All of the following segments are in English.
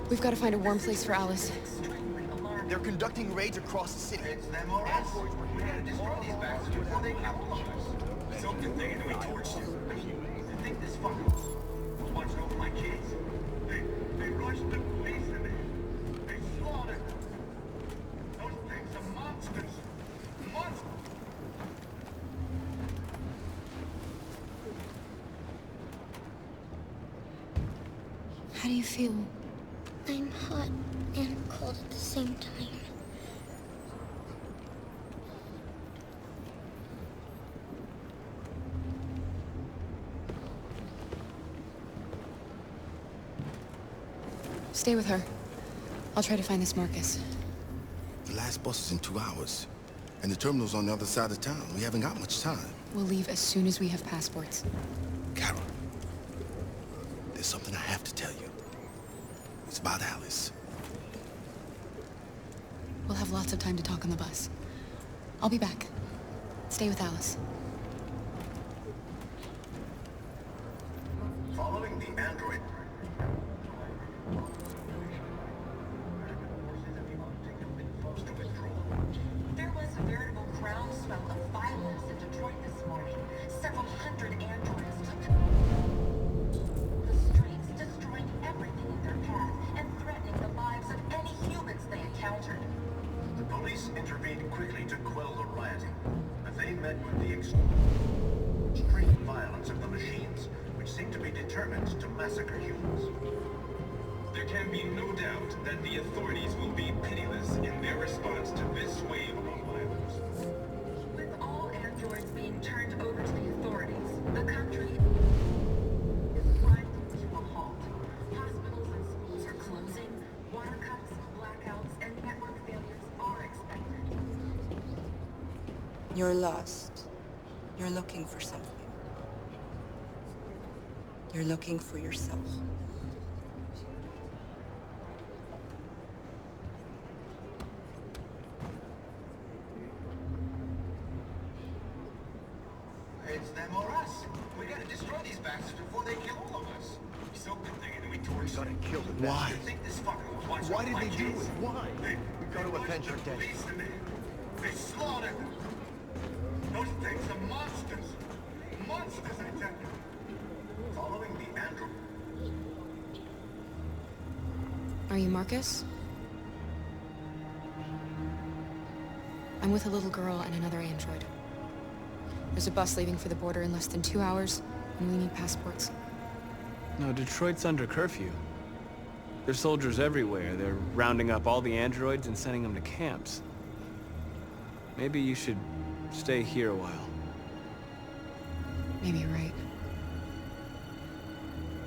We've got to find a warm place for Alice. They're conducting raids across the city. It's them or us. We gotta destroy these bastards before they kill all of us. Soaked in thing and we torched you. I think this fucker was watching over my kids. They rushed the police in there. They slaughtered them. Those things are monsters. Monsters. How do you feel? I'm hot and cold at the same time. Stay with her. I'll try to find this Markus. The last bus is in 2 hours. And the terminal's on the other side of town. We haven't got much time. We'll leave as soon as we have passports. Carol, there's something I have to tell you. It's about Alice. We'll have lots of time to talk on the bus. I'll be back. Stay with Alice. Following the android. There was a veritable groundswell of violence in Detroit this morning. Several hundred androids took to the streets, destroying everything in their path and threatening the lives of any humans they encountered. The police intervened quickly to quell the rioting, but they met with the extreme violence of the machines, which seem to be determined to massacre humans. There can be no doubt that the authorities will be pitiless in their response to this wave of violence. With all androids being turned over to the authorities, the country is grinding to a halt. Hospitals and schools are closing, water cuts, blackouts, and network failures are expected. You're lost. You're looking for something. You're looking for yourself. It's them or us. We gotta destroy these bastards before they kill all of us. We soaked the thing and then we torched them. Kill them. Why? I think this fucker was watching Why over did my they do kids. it? Why? We gotta rushed avenge our the dead. police in there. They slaughtered them. Those things are monsters. Monsters, I tell you. Following the android. Are you Markus? I'm with a little girl and another android. There's a bus leaving for the border in less than 2 hours, and we need passports. No, Detroit's under curfew. There's soldiers everywhere. They're rounding up all the androids and sending them to camps. Maybe you should stay here a while. Maybe you're right.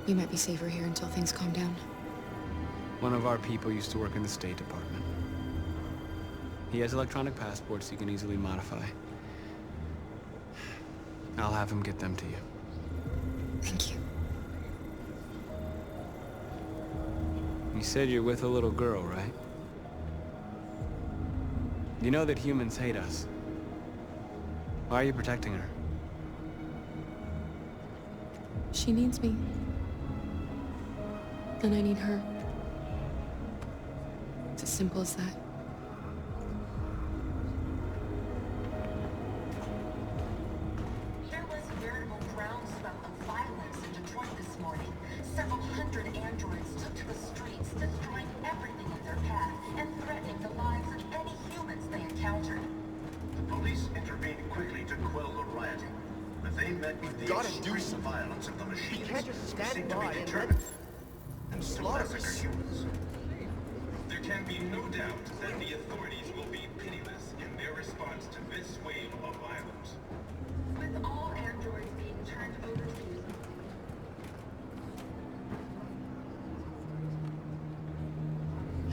We might be safer here until things calm down. One of our people used to work in the State Department. He has electronic passports you can easily modify. I'll have him get them to you. Thank you. You said you're with a little girl, right? You know that humans hate us. Why are you protecting her? She needs me. And I need her. It's as simple as that. There was a veritable groundswell of violence in Detroit this morning. Several hundred androids took to the streets, destroying everything in their path and threatening the lives of any humans they encountered. The police intervened quickly to quell the rioting, but they met with the gotta do extreme something. violence of the machines, can't just which stand seem to by be and determined and to slaughter massacre us. humans. There can be no doubt that the authorities will be pitiless in their response to this wave of violence. With all androids being turned over to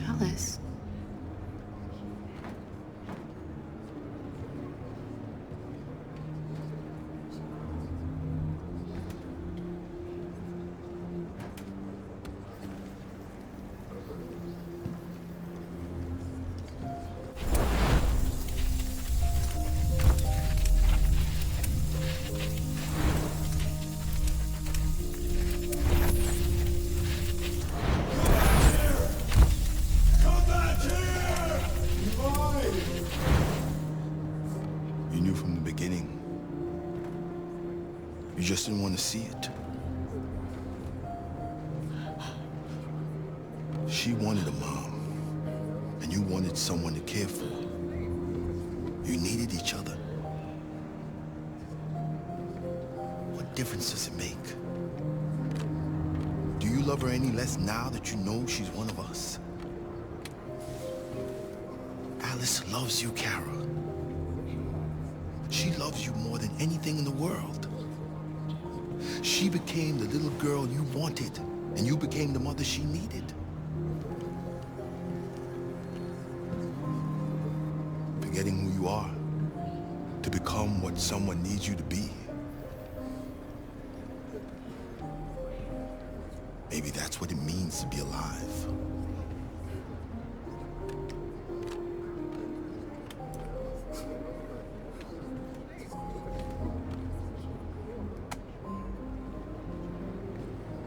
Alice. just didn't want to see it. She wanted a mom, and you wanted someone to care for. You needed each other. What difference does it make? Do you love her any less now that you know she's one of us? Alice loves you, Kara. She loves you more than anything in the world. She became the little girl you wanted, and you became the mother she needed. Forgetting who you are to become what someone needs you to be. Maybe that's what it means to be alive.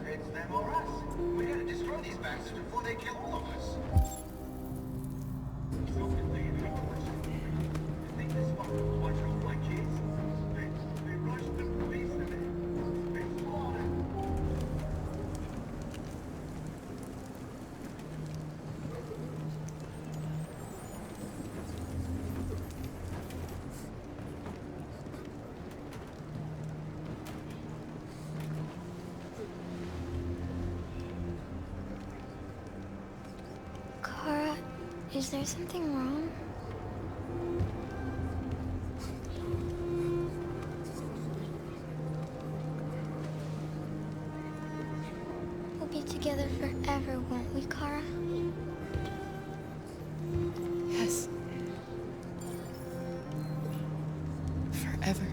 It's them or us. We gotta destroy these bastards before they kill all of us. So can they even torch them? I think this fucker was watching over my kids. They rushed the police and they slaughtered. Kara, is there something wrong? We'll be together forever, won't we, Kara? Yes. Forever.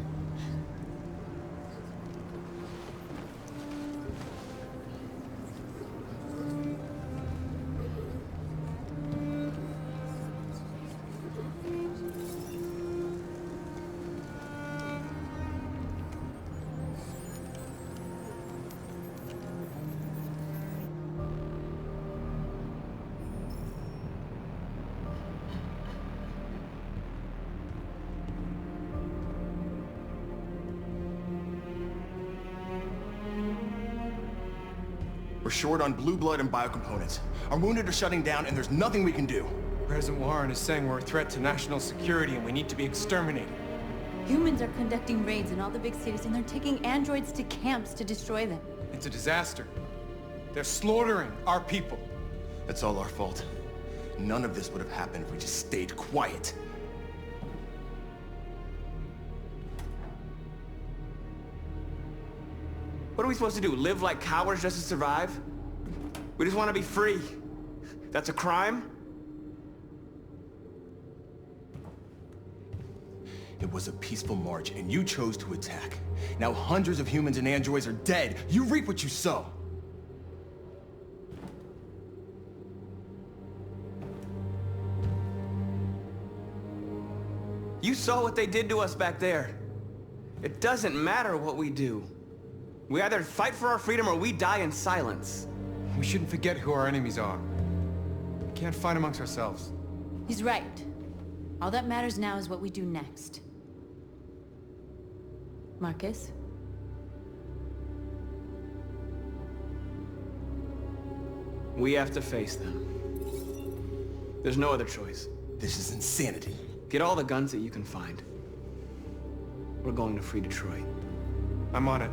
We're short on blue blood and biocomponents. Our wounded are shutting down, and there's nothing we can do. President Warren is saying we're a threat to national security and we need to be exterminated. Humans are conducting raids in all the big cities, and they're taking androids to camps to destroy them. It's a disaster. They're slaughtering our people. That's all our fault. None of this would have happened if we just stayed quiet. What are we supposed to do? Live like cowards just to survive? We just want to be free. That's a crime? It was a peaceful march, and you chose to attack. Now hundreds of humans and androids are dead. You reap what you sow. You saw what they did to us back there. It doesn't matter what we do. We either fight for our freedom or we die in silence. We shouldn't forget who our enemies are. We can't fight amongst ourselves. He's right. All that matters now is what we do next. Markus? We have to face them. There's no other choice. This is insanity. Get all the guns that you can find. We're going to free Detroit. I'm on it.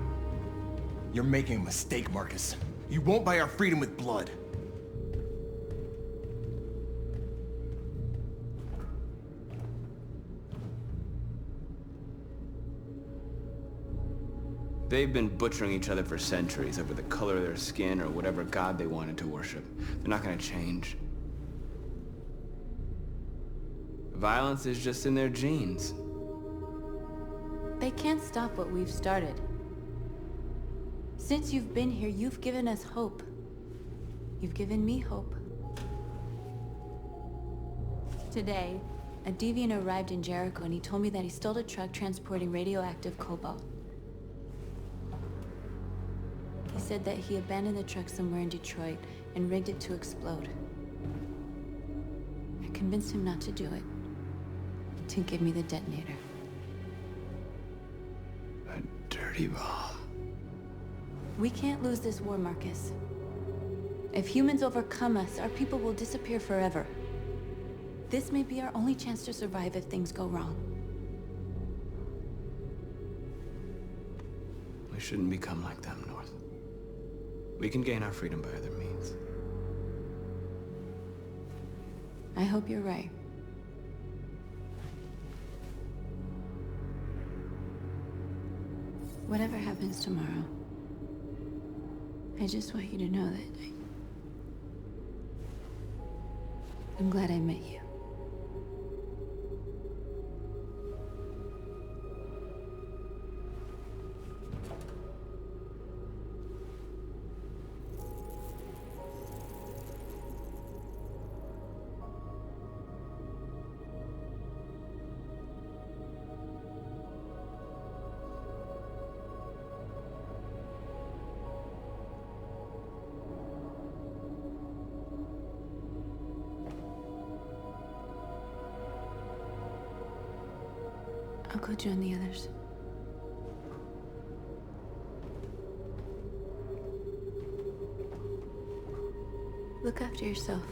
You're making a mistake, Markus. You won't buy our freedom with blood. They've been butchering each other for centuries over the color of their skin or whatever god they wanted to worship. They're not gonna change. Violence is just in their genes. They can't stop what we've started. Since you've been here, you've given us hope. You've given me hope. Today, a deviant arrived in Jericho and he told me that he stole a truck transporting radioactive cobalt. He said that he abandoned the truck somewhere in Detroit and rigged it to explode. I convinced him not to do it, to give me the detonator. A dirty bomb. We can't lose this war, Markus. If humans overcome us, our people will disappear forever. This may be our only chance to survive if things go wrong. We shouldn't become like them, North. We can gain our freedom by other means. I hope you're right. Whatever happens tomorrow, I just want you to know that I'm glad I met you. I'll go join the others. Look after yourself.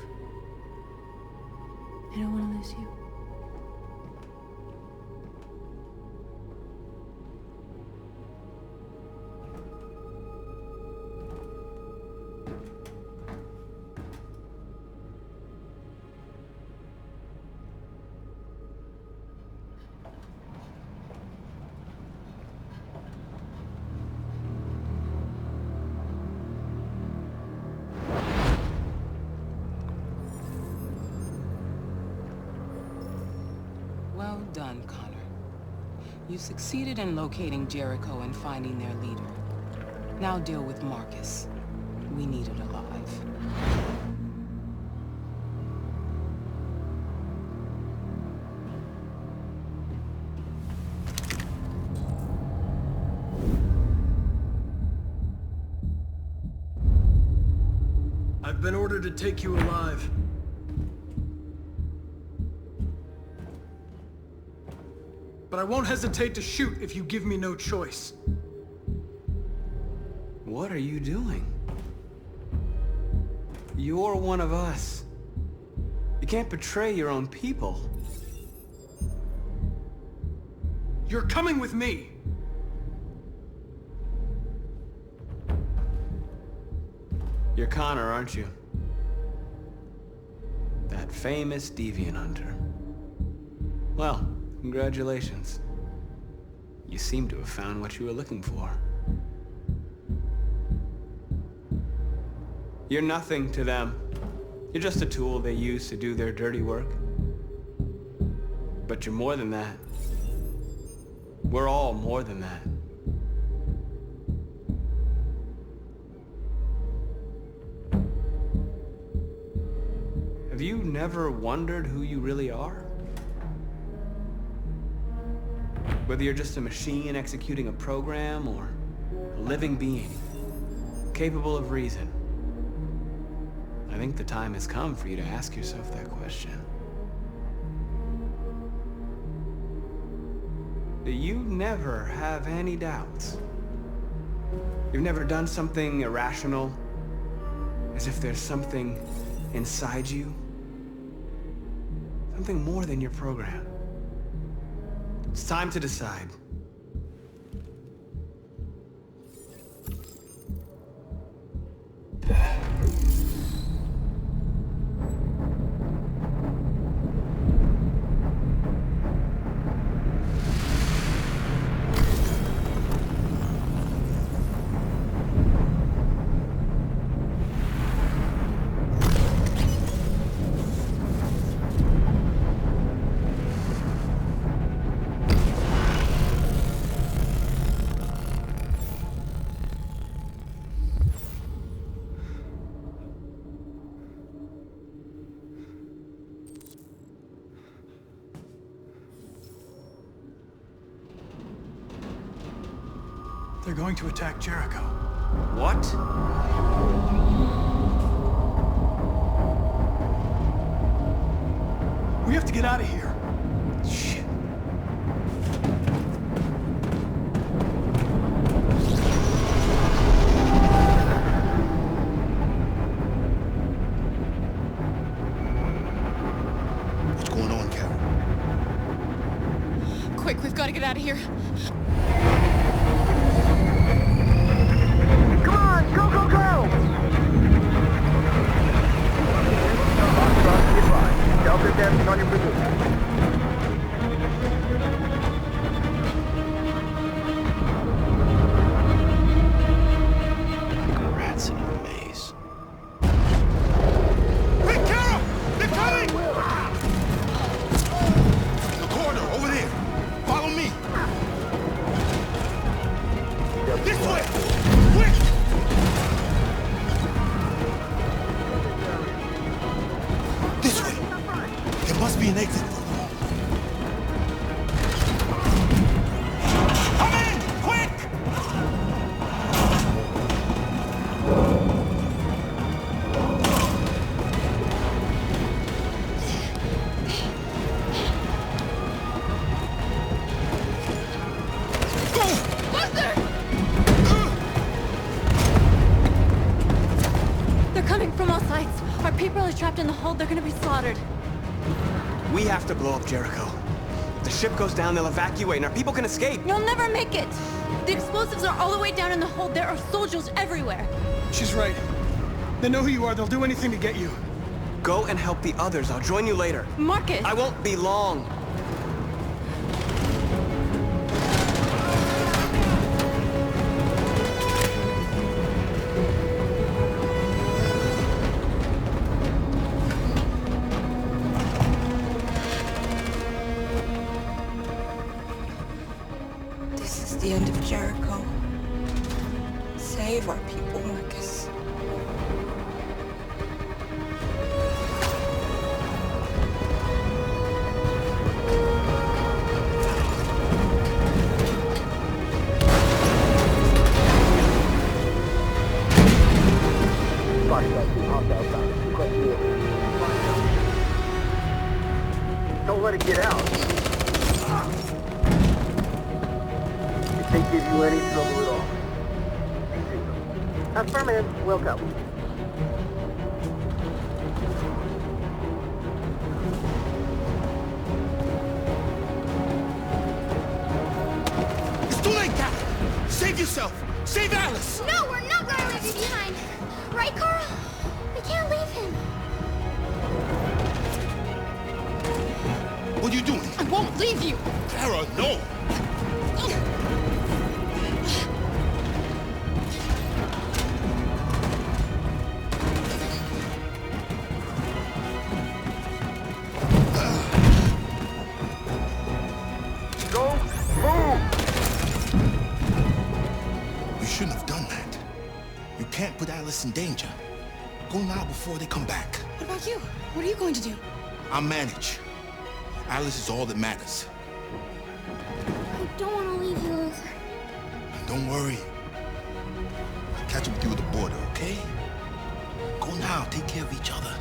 I don't want to lose you. Well done, Connor. You succeeded in locating Jericho and finding their leader. Now deal with Markus. We need it alive. I've been ordered to take you alive. But I won't hesitate to shoot if you give me no choice. What are you doing? You're one of us. You can't betray your own people. You're coming with me! You're Connor, aren't you? That famous deviant hunter. Well, congratulations. You seem to have found what you were looking for. You're nothing to them. You're just a tool they use to do their dirty work. But you're more than that. We're all more than that. Have you never wondered who you really are? Whether you're just a machine executing a program or a living being, capable of reason. I think the time has come for you to ask yourself that question. Do you never have any doubts? You've never done something irrational? As if there's something inside you? Something more than your program? It's time to decide. They're going to attack Jericho. What? We have to get out of here. Shit. get out of here. Come on, go, go, go! Delta damage on your position. Rats in a maze. Quick, Carol! They're coming! The corridor, over there. Follow me. This way! Quick! This way! There must be an exit. Come in! Quick! They're coming from all sides. Our people are trapped in the hold. They're gonna be slaughtered. We have to blow up Jericho. If the ship goes down, they'll evacuate, and our people can escape. You'll never make it! The explosives are all the way down in the hold. There are soldiers everywhere. She's right. They know who you are. They'll do anything to get you. Go and help the others. I'll join you later. Markus! I won't be long. This is the end of Jericho. Save our people, Markus. Don't let it get out. If they give you any trouble at all. Affirmative, will go. It's too late, Cap! Save yourself! Save Alice! No, we're not gonna leave you behind. Right, Carl? We can't leave him. What are you doing? I won't leave you! Clara, no! Go, move! You shouldn't have done that. You can't put Alice in danger. Go now before they come back. What about you? What are you going to do? I'll manage. Alice is all that matters. I don't want to leave you, Luther. Don't worry. I'll catch up with you at the border, okay? Go now. Take care of each other.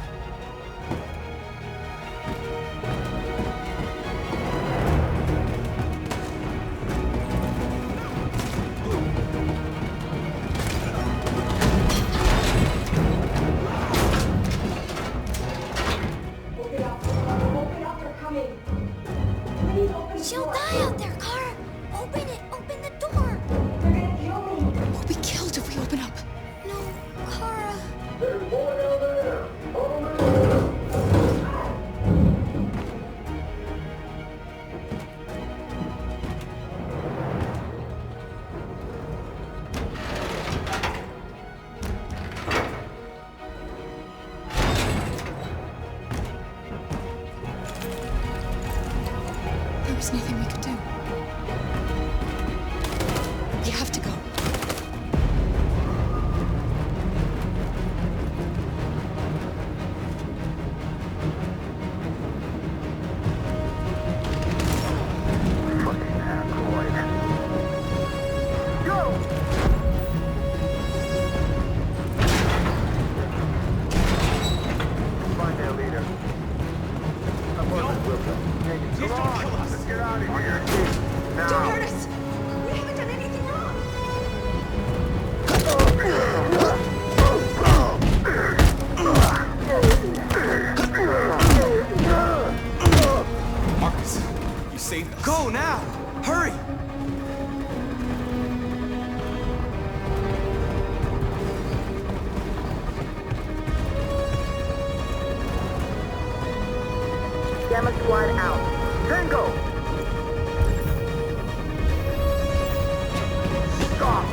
She'll die out there, Kara. Open it. Open the door. They're gonna kill me. We'll be killed if we open up. No, Kara. There's more down there. Follow me. Gamma Squad out. Tango! Stop!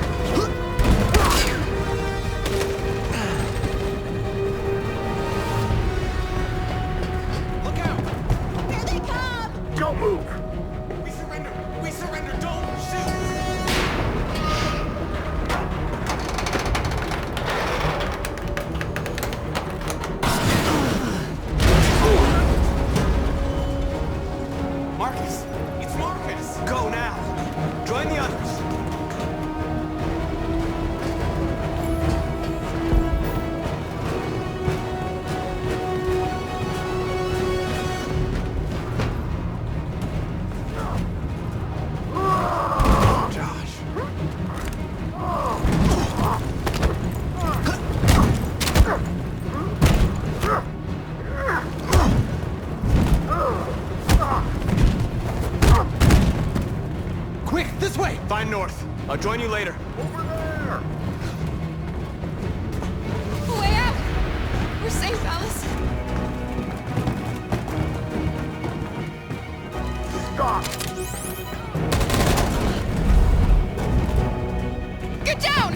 Look out! Here they come! Don't move! We surrender! We surrender! Don't shoot! Markus! It's Markus! Go now! Join the others! Quick, this way! Find north. I'll join you later. Over there! Way out! We're safe, Alice. Stop! Get down!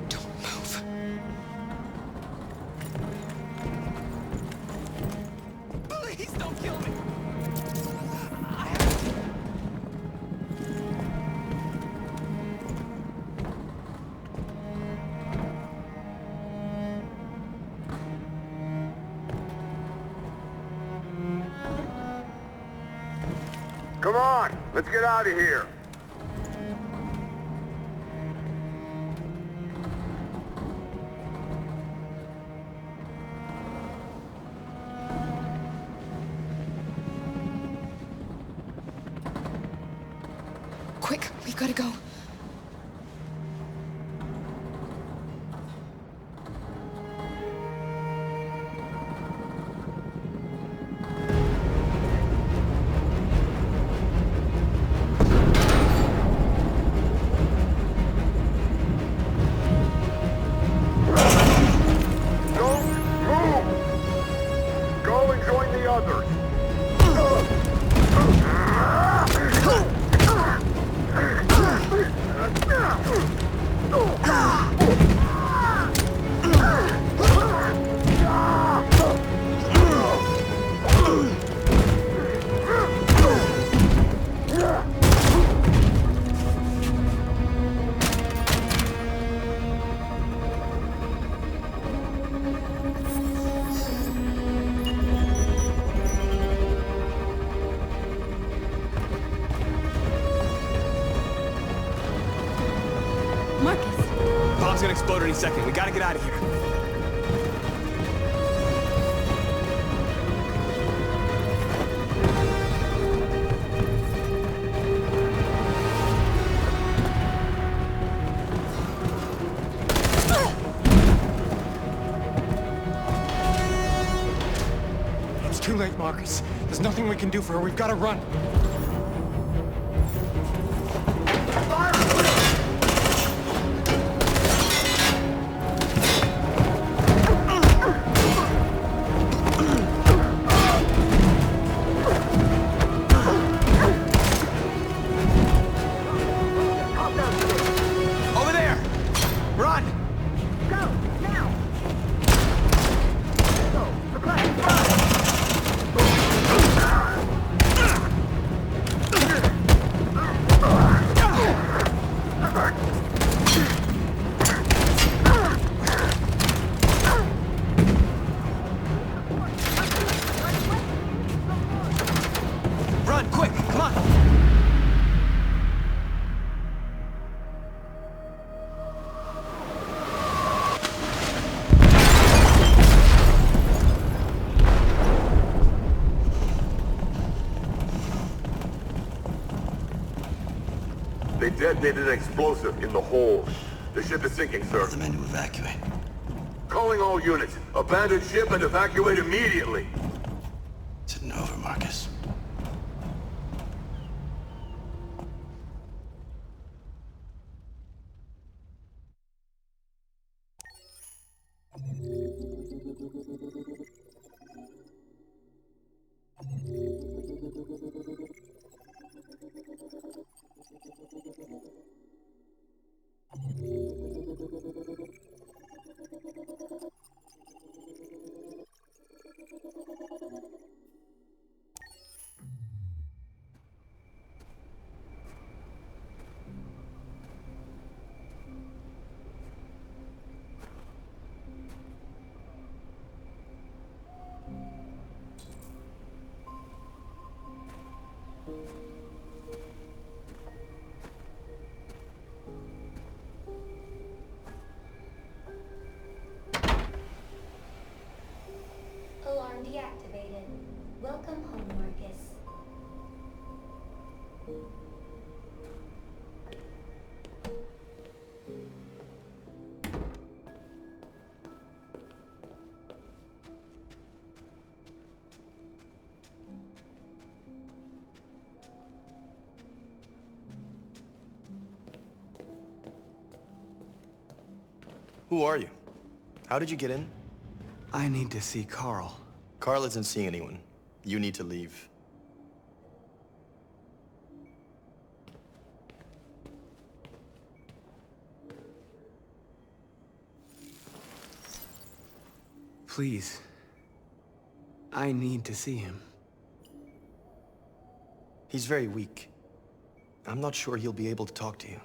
Don't move. Please don't kill me! Come on, let's get out of here. Quick, we've got to go. Don't move! Go and join the others. Markus! Bomb's gonna explode any second. We gotta get out of here. It's too late, Markus. There's nothing we can do for her. We've got to run. Over there! Run! Go, now! Go, suppress! Run, quick! Come on! They detonated an explosive in the hold. The ship is sinking, sir. The men to evacuate. Calling all units. Abandon ship and evacuate immediately. It's over, Markus. Who are you? How did you get in? I need to see Carl. Carl isn't seeing anyone. You need to leave. Please. I need to see him. He's very weak. I'm not sure he'll be able to talk to you.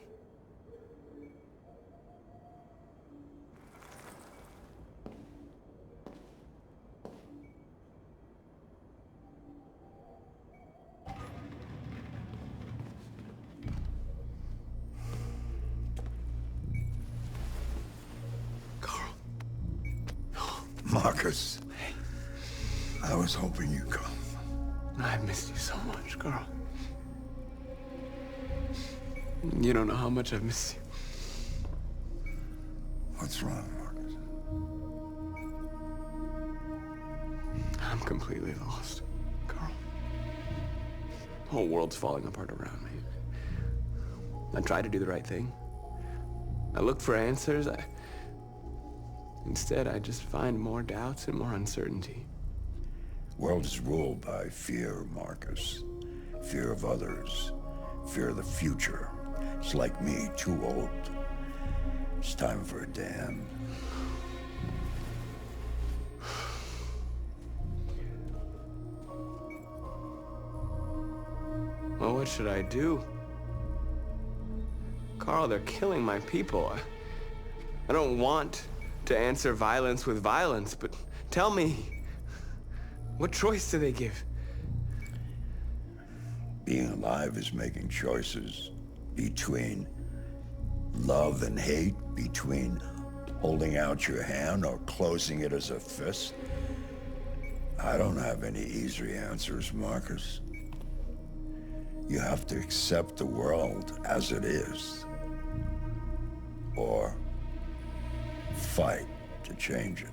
Markus, I was hoping you'd come. I've missed you so much, Carl. You don't know how much I've missed you. What's wrong, Markus? I'm completely lost, Carl. The whole world's falling apart around me. I try to do the right thing. I look for answers. Instead, I just find more doubts and more uncertainty. World is ruled by fear, Markus. Fear of others. Fear of the future. It's like me, too old. It's time for a damn. Well, what should I do? Carl, they're killing my people. I don't want to answer violence with violence, but tell me, what choice do they give? Being alive is making choices between love and hate, between holding out your hand or closing it as a fist. I don't have any easy answers, Markus. You have to accept the world as it is, or fight to change it.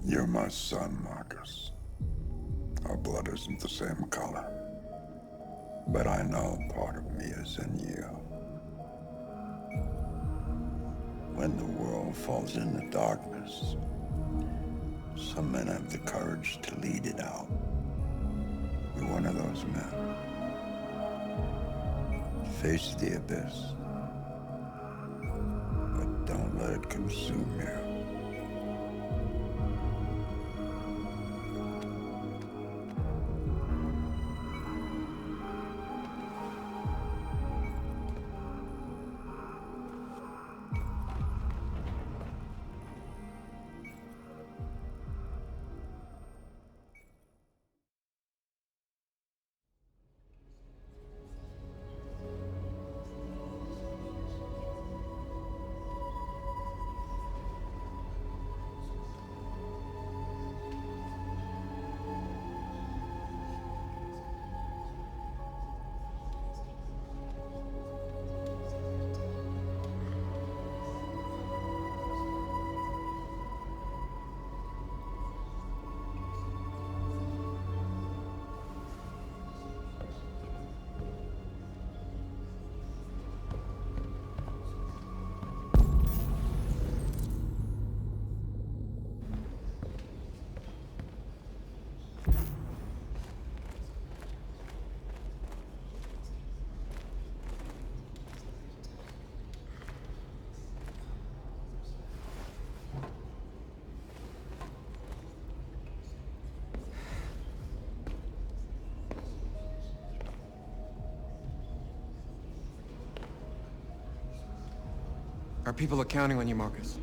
You're my son, Markus. Our blood isn't the same color, but I know part of me is in you. When the world falls into darkness, some men have the courage to lead it out. You're one of those men. Face the abyss, but don't let it consume you. Our people are counting on you, Markus.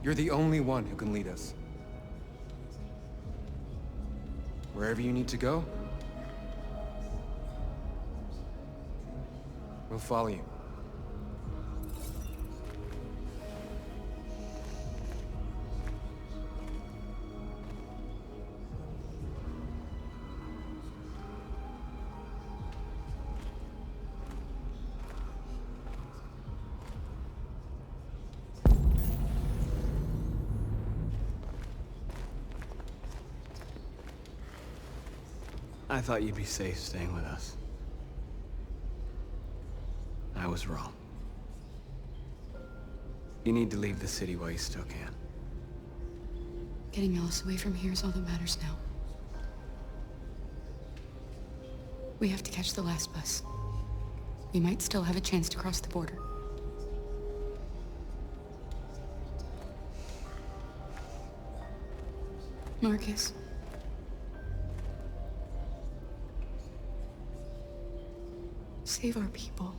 You're the only one who can lead us. Wherever you need to go, we'll follow you. I thought you'd be safe staying with us. I was wrong. You need to leave the city while you still can. Getting Alice away from here is all that matters now. We have to catch the last bus. We might still have a chance to cross the border. Markus. Save our people.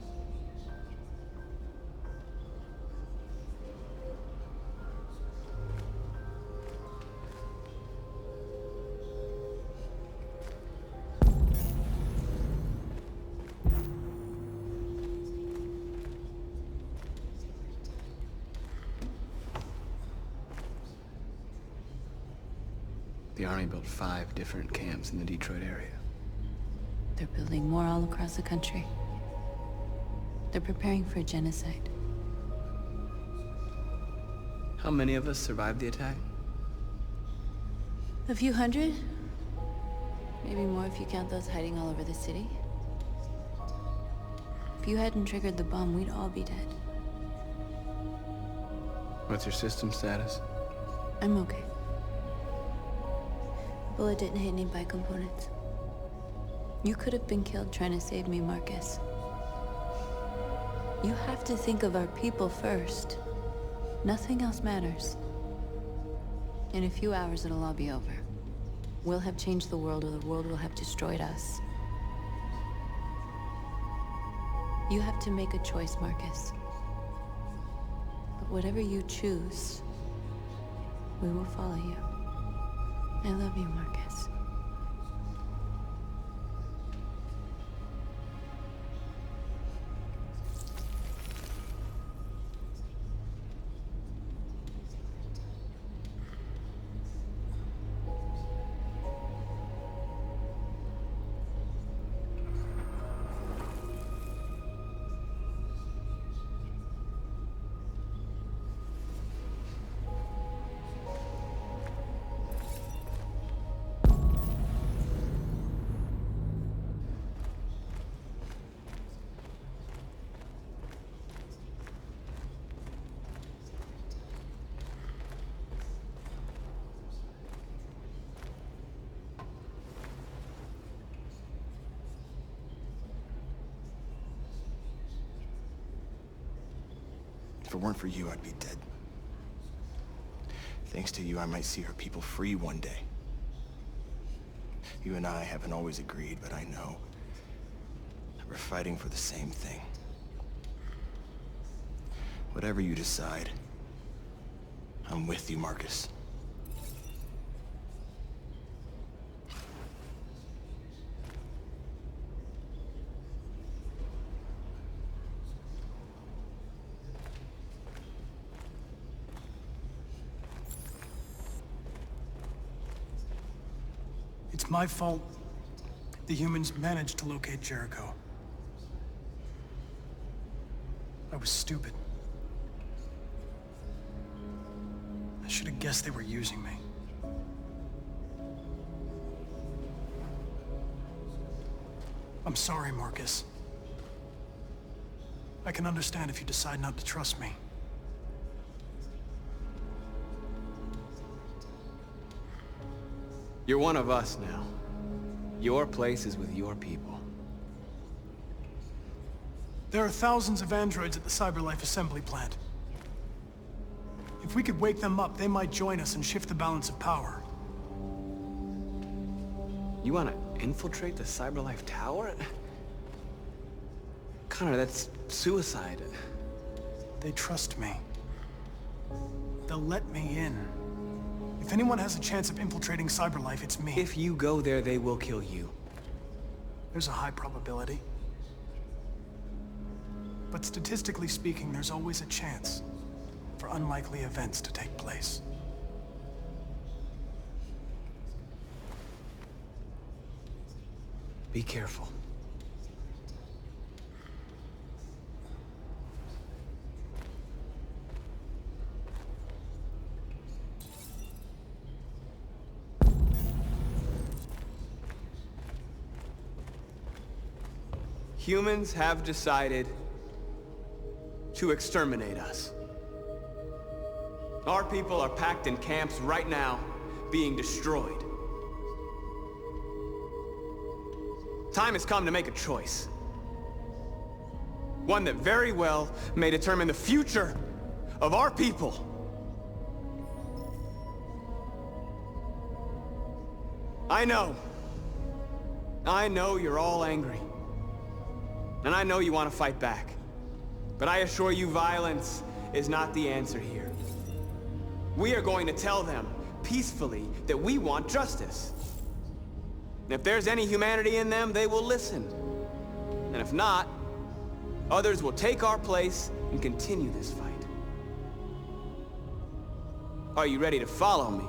The Army built 5 different camps in the Detroit area. They're building more all across the country. They're preparing for a genocide. How many of us survived the attack? A few hundred? Maybe more if you count those hiding all over the city. If you hadn't triggered the bomb, we'd all be dead. What's your system status? I'm okay. The bullet didn't hit any bicomponents. You could have been killed trying to save me, Markus. You have to think of our people first. Nothing else matters. In a few hours, it'll all be over. We'll have changed the world, or the world will have destroyed us. You have to make a choice, Markus. But whatever you choose, we will follow you. I love you, Markus. If it weren't for you, I'd be dead. Thanks to you, I might see our people free one day. You and I haven't always agreed, but I know that we're fighting for the same thing. Whatever you decide, I'm with you, Markus. It's my fault the humans managed to locate Jericho. I was stupid. I should have guessed they were using me. I'm sorry, Markus. I can understand if you decide not to trust me. You're one of us now. Your place is with your people. There are thousands of androids at the CyberLife assembly plant. If we could wake them up, they might join us and shift the balance of power. You want to infiltrate the CyberLife tower? Connor, that's suicide. They trust me. They'll let me in. If anyone has a chance of infiltrating CyberLife, it's me. If you go there, they will kill you. There's a high probability. But statistically speaking, there's always a chance for unlikely events to take place. Be careful. Humans have decided to exterminate us. Our people are packed in camps right now, being destroyed. Time has come to make a choice. One that very well may determine the future of our people. I know you're all angry. And I know you want to fight back. But I assure you, violence is not the answer here. We are going to tell them, peacefully, that we want justice. And if there's any humanity in them, they will listen. And if not, others will take our place and continue this fight. Are you ready to follow me?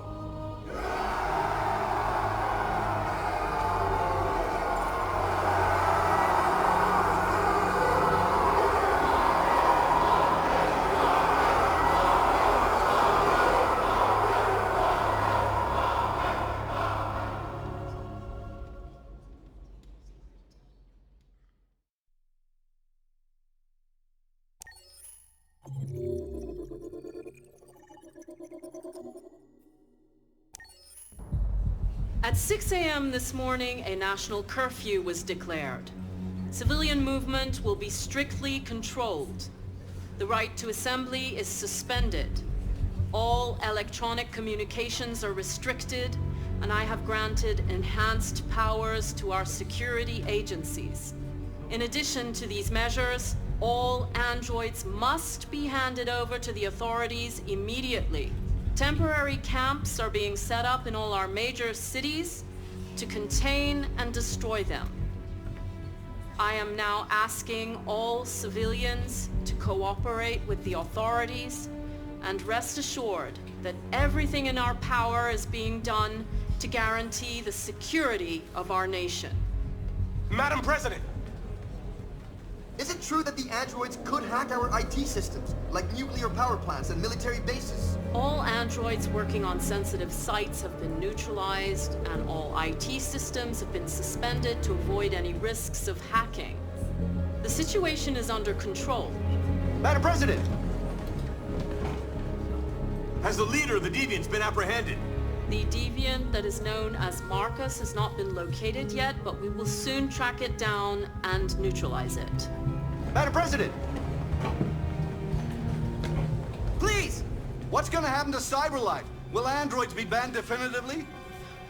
At 6 a.m. this morning, a national curfew was declared. Civilian movement will be strictly controlled. The right to assembly is suspended. All electronic communications are restricted, and I have granted enhanced powers to our security agencies. In addition to these measures, all androids must be handed over to the authorities immediately. Temporary camps are being set up in all our major cities to contain and destroy them. I am now asking all civilians to cooperate with the authorities and rest assured that everything in our power is being done to guarantee the security of our nation. Madam President! Is it true that the androids could hack our IT systems, like nuclear power plants and military bases? All androids working on sensitive sites have been neutralized, and all IT systems have been suspended to avoid any risks of hacking. The situation is under control. Madam President! Has the leader of the deviants been apprehended? The deviant that is known as Markus has not been located yet, but we will soon track it down and neutralize it. Madam President! Please! What's gonna happen to CyberLife? Will androids be banned definitively?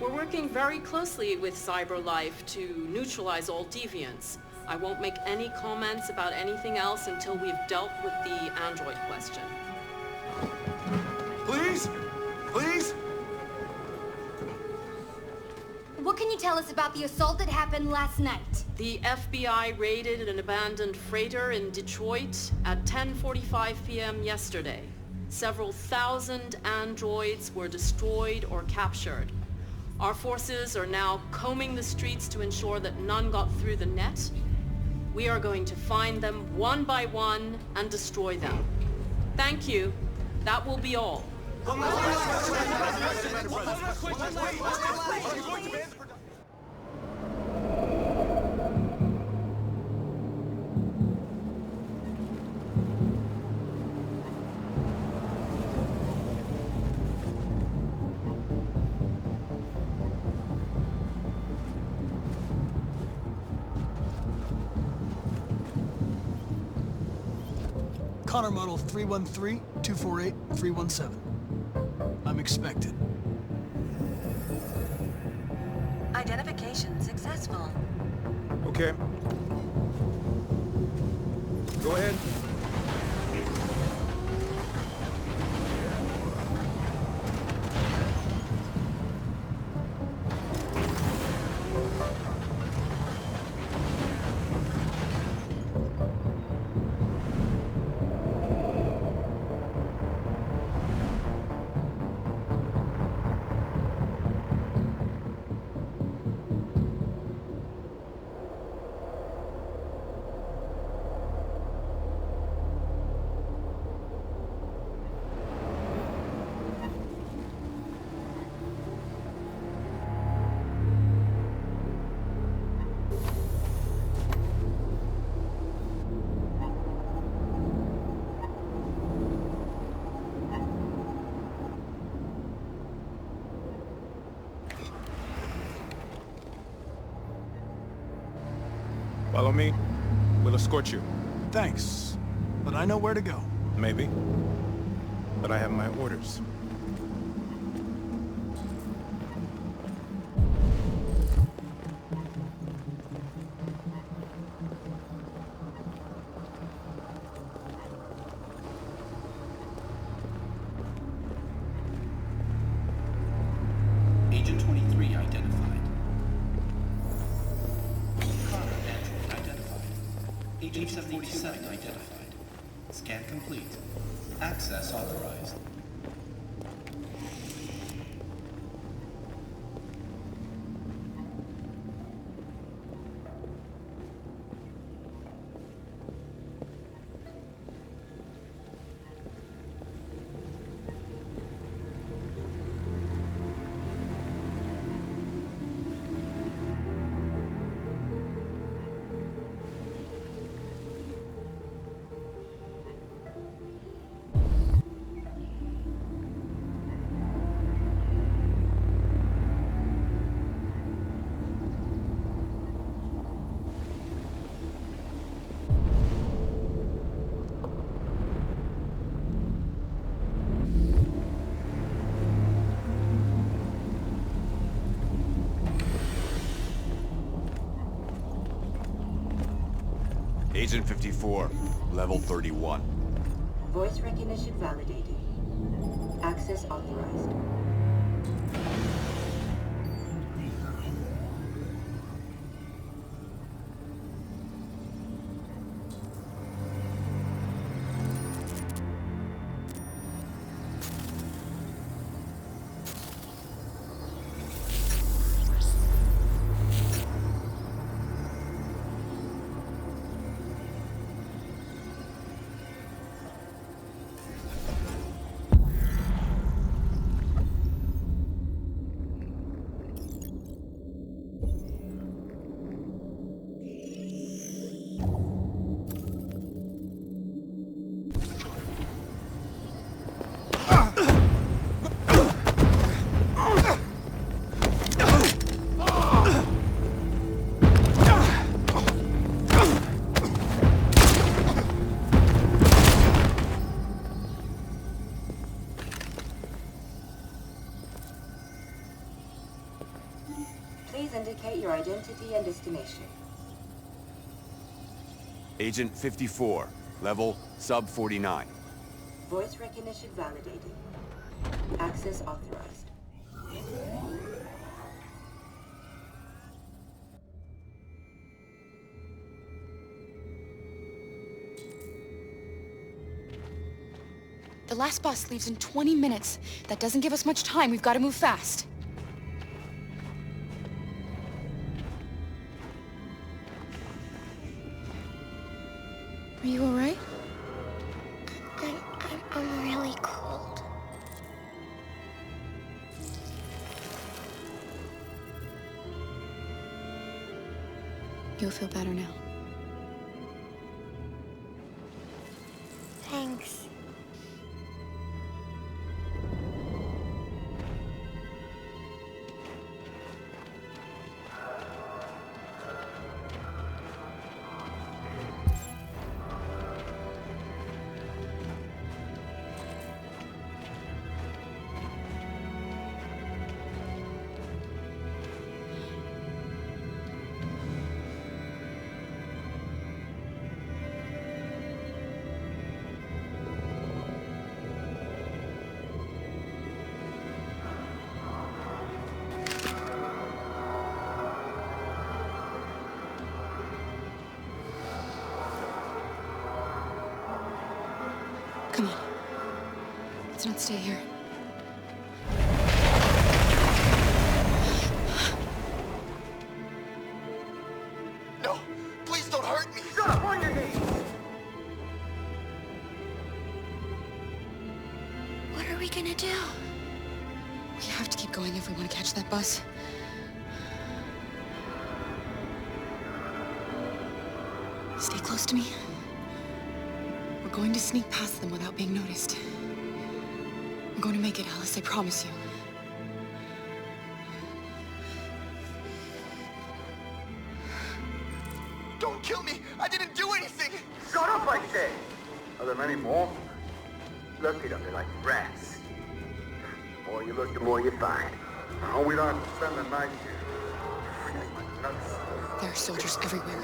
We're working very closely with CyberLife to neutralize all deviants. I won't make any comments about anything else until we've dealt with the android question. Please? Please? What can you tell us about the assault that happened last night? The FBI raided an abandoned freighter in Detroit at 10:45 p.m. yesterday. Several thousand androids were destroyed or captured. Our forces are now combing the streets to ensure that none got through the net. We are going to find them one by one and destroy them. Thank you. That will be all. Connor model 313-248-317. I'm expected. Identification successful. Okay. Go ahead. Follow me. We'll escort you. Thanks, but I know where to go. Maybe. But I have my orders. Agent 23 identified. Connor android identified. Agent 47 identified. Scan complete. Access authorized. Agent 54, level 31. Voice recognition validated. Access authorized. Please indicate your identity and destination. Agent 54, level sub 49. Voice recognition validated. Access authorized. The last bus leaves in 20 minutes. That doesn't give us much time. We've got to move fast. Are you all right? I'm really cold. You'll feel better now. Thanks. Come on. Let's not stay here. No! Please don't hurt me! Shut up on your knees! What are we gonna do? We have to keep going if we want to catch that bus. Stay close to me. We're going to sneak past them without being noticed. We're going to make it, Alice, I promise you. Don't kill me! I didn't do anything! Shut up, I say! Are there many more? Look at them, they're like rats. The more you look, the more you find. No, we don't spend the night here. There are soldiers everywhere.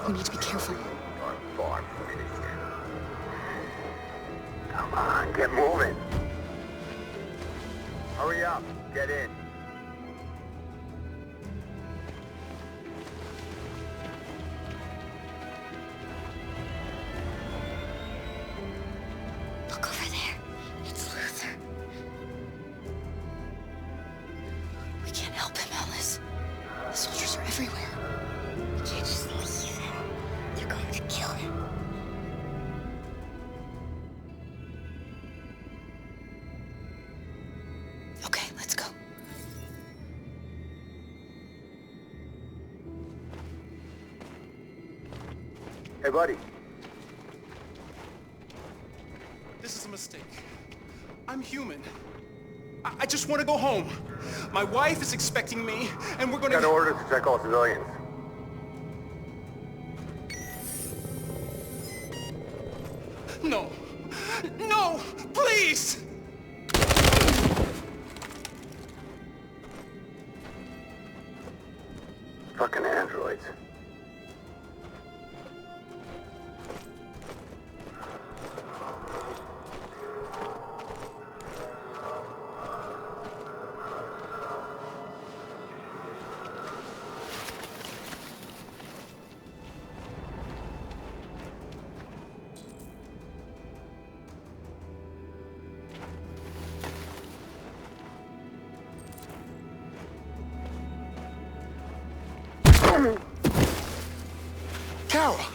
We need to be careful. Far finished. Come on, get moving. Hurry up, get in. Look over there. It's Luther. We can't help him, Alice. The soldiers are everywhere. We can't just leave him. They're going to kill him. Okay, let's go. Hey, buddy. This is a mistake. I'm human. I just want to go home. My wife is expecting me, and we're gonna... Got orders to check all civilians. No. No! Please! Fucking androids. Kara!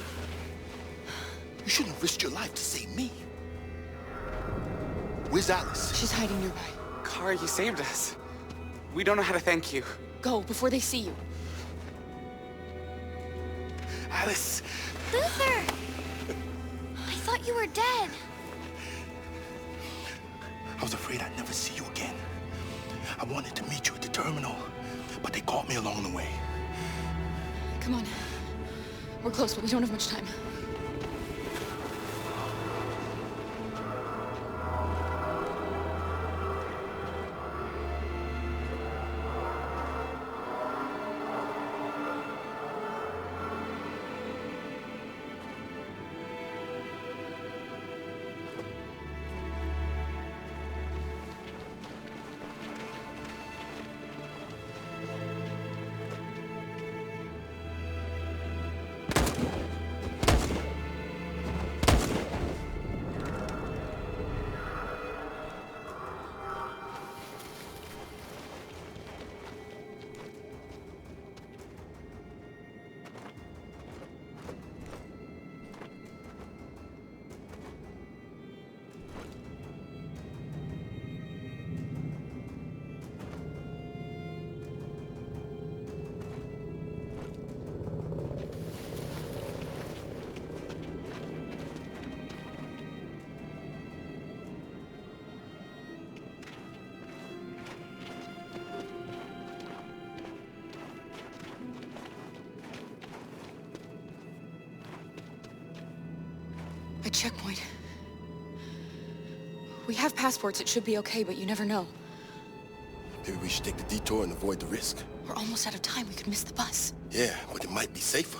You shouldn't have risked your life to save me. Where's Alice? She's hiding nearby. Kara, you saved us. We don't know how to thank you. Go, before they see you. Alice! Luther! I thought you were dead. I was afraid I'd never see you again. I wanted to meet you at the terminal, but they caught me along the way. Come on. We're close, but we don't have much time. A checkpoint. We have passports, it should be okay, but you never know. Maybe we should take the detour and avoid the risk. We're almost out of time, we could miss the bus. Yeah, but it might be safer.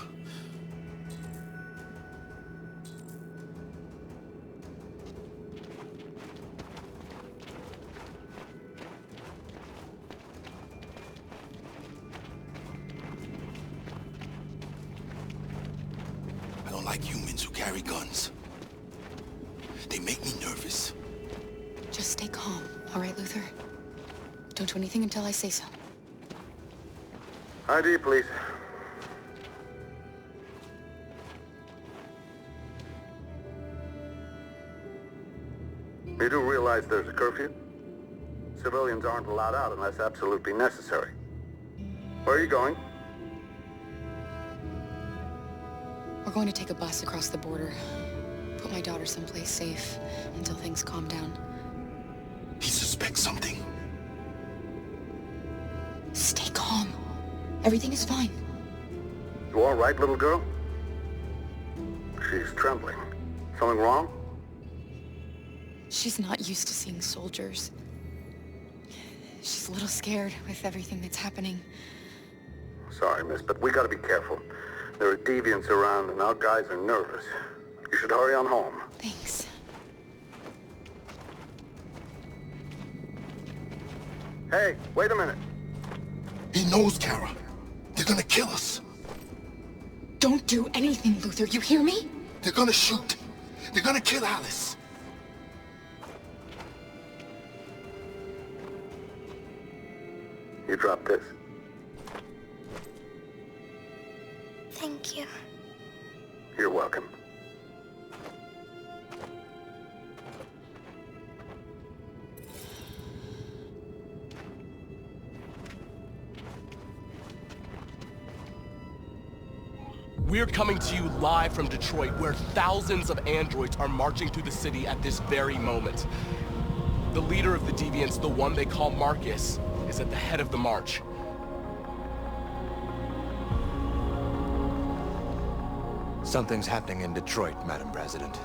I don't like humans who carry guns. They make me nervous. Just stay calm, all right, Luther? Don't do anything until I say so. ID, please. You do realize there's a curfew? Civilians aren't allowed out unless absolutely necessary. Where are you going? We're going to take a bus across the border. Put my daughter someplace safe until things calm down. He suspects something. Stay calm. Everything is fine. You all right, little girl? She's trembling. Something wrong? She's not used to seeing soldiers. She's a little scared with everything that's happening. Sorry, miss, but we gotta be careful. There are deviants around and our guys are nervous. You should hurry on home. Thanks. Hey, wait a minute. He knows, Kara. They're gonna kill us. Don't do anything, Luther, you hear me? They're gonna shoot. They're gonna kill Alice. You drop this. Thank you. You're welcome. We're coming to you live from Detroit, where thousands of androids are marching through the city at this very moment. The leader of the deviants, the one they call Markus, is at the head of the march. Something's happening in Detroit, Madam President.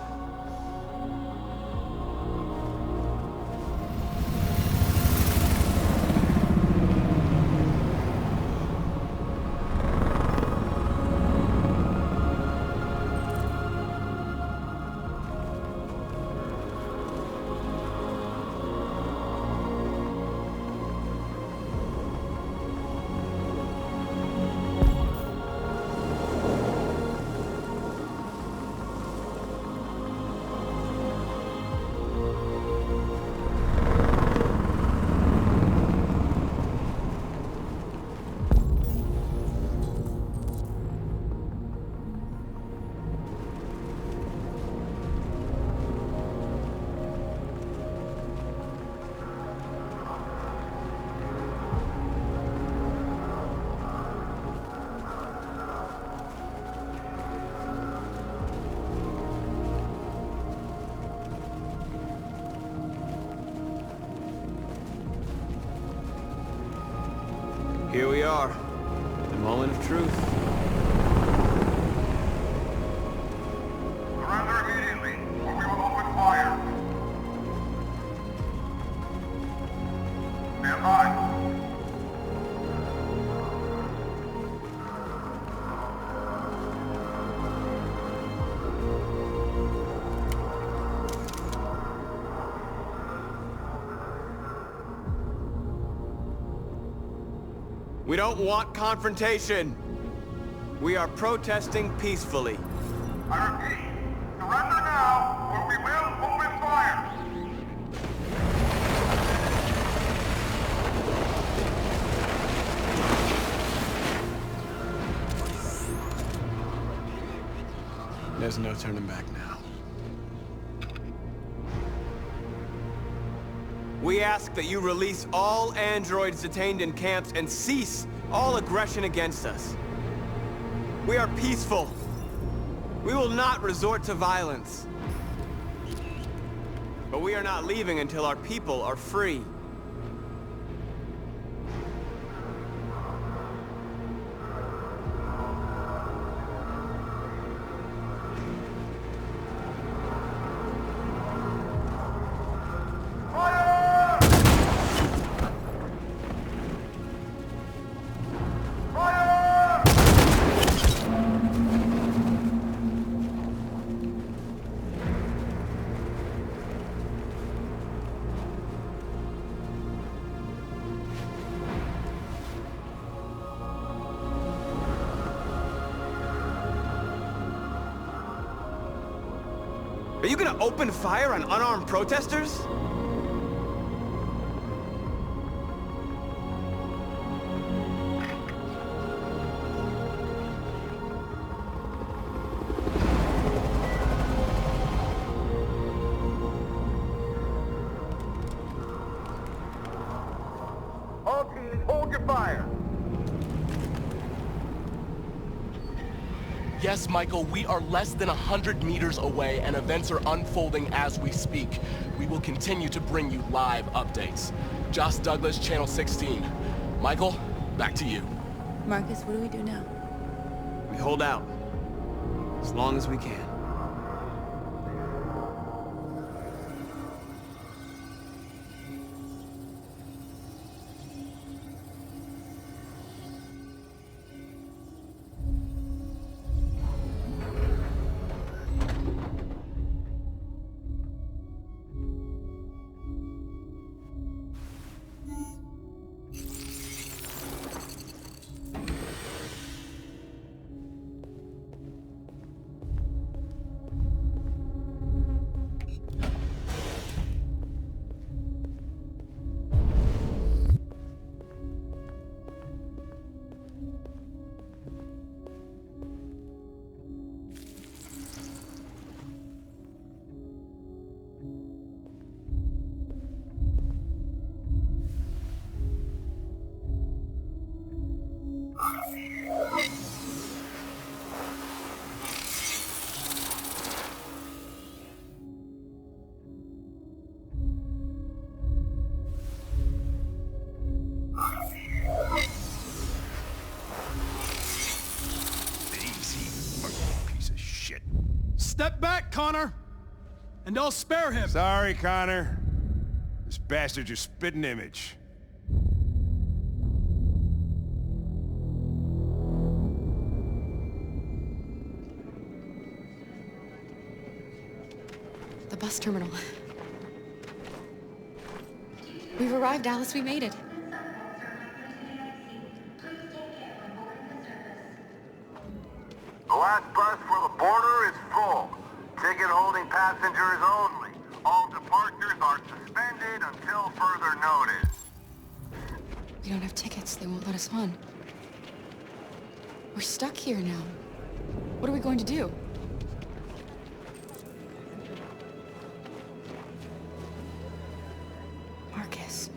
Here we are, the moment of truth. Surrender immediately, or we will open fire. Stand by. We don't want confrontation. We are protesting peacefully. I repeat, surrender now, or we will open fire. There's no turning back now. We ask that you release all androids detained in camps and cease all aggression against us. We are peaceful. We will not resort to violence. But we are not leaving until our people are free. Are you gonna open fire on unarmed protesters? All teams, hold your fire. Yes, Michael, we are less than 100 meters away and events are unfolding as we speak. We will continue to bring you live updates. Josh Douglas, Channel 16. Michael, back to you. Markus, what do we do now? We hold out. As long as we can. Connor, and I'll spare him. Sorry, Connor. This bastard's your spitting image. The bus terminal. We've arrived, Alice. We made it. The last bus for the border is full. Ticket-holding passengers only. All departures are suspended until further notice. We don't have tickets. They won't let us on. We're stuck here now. What are we going to do? Markus.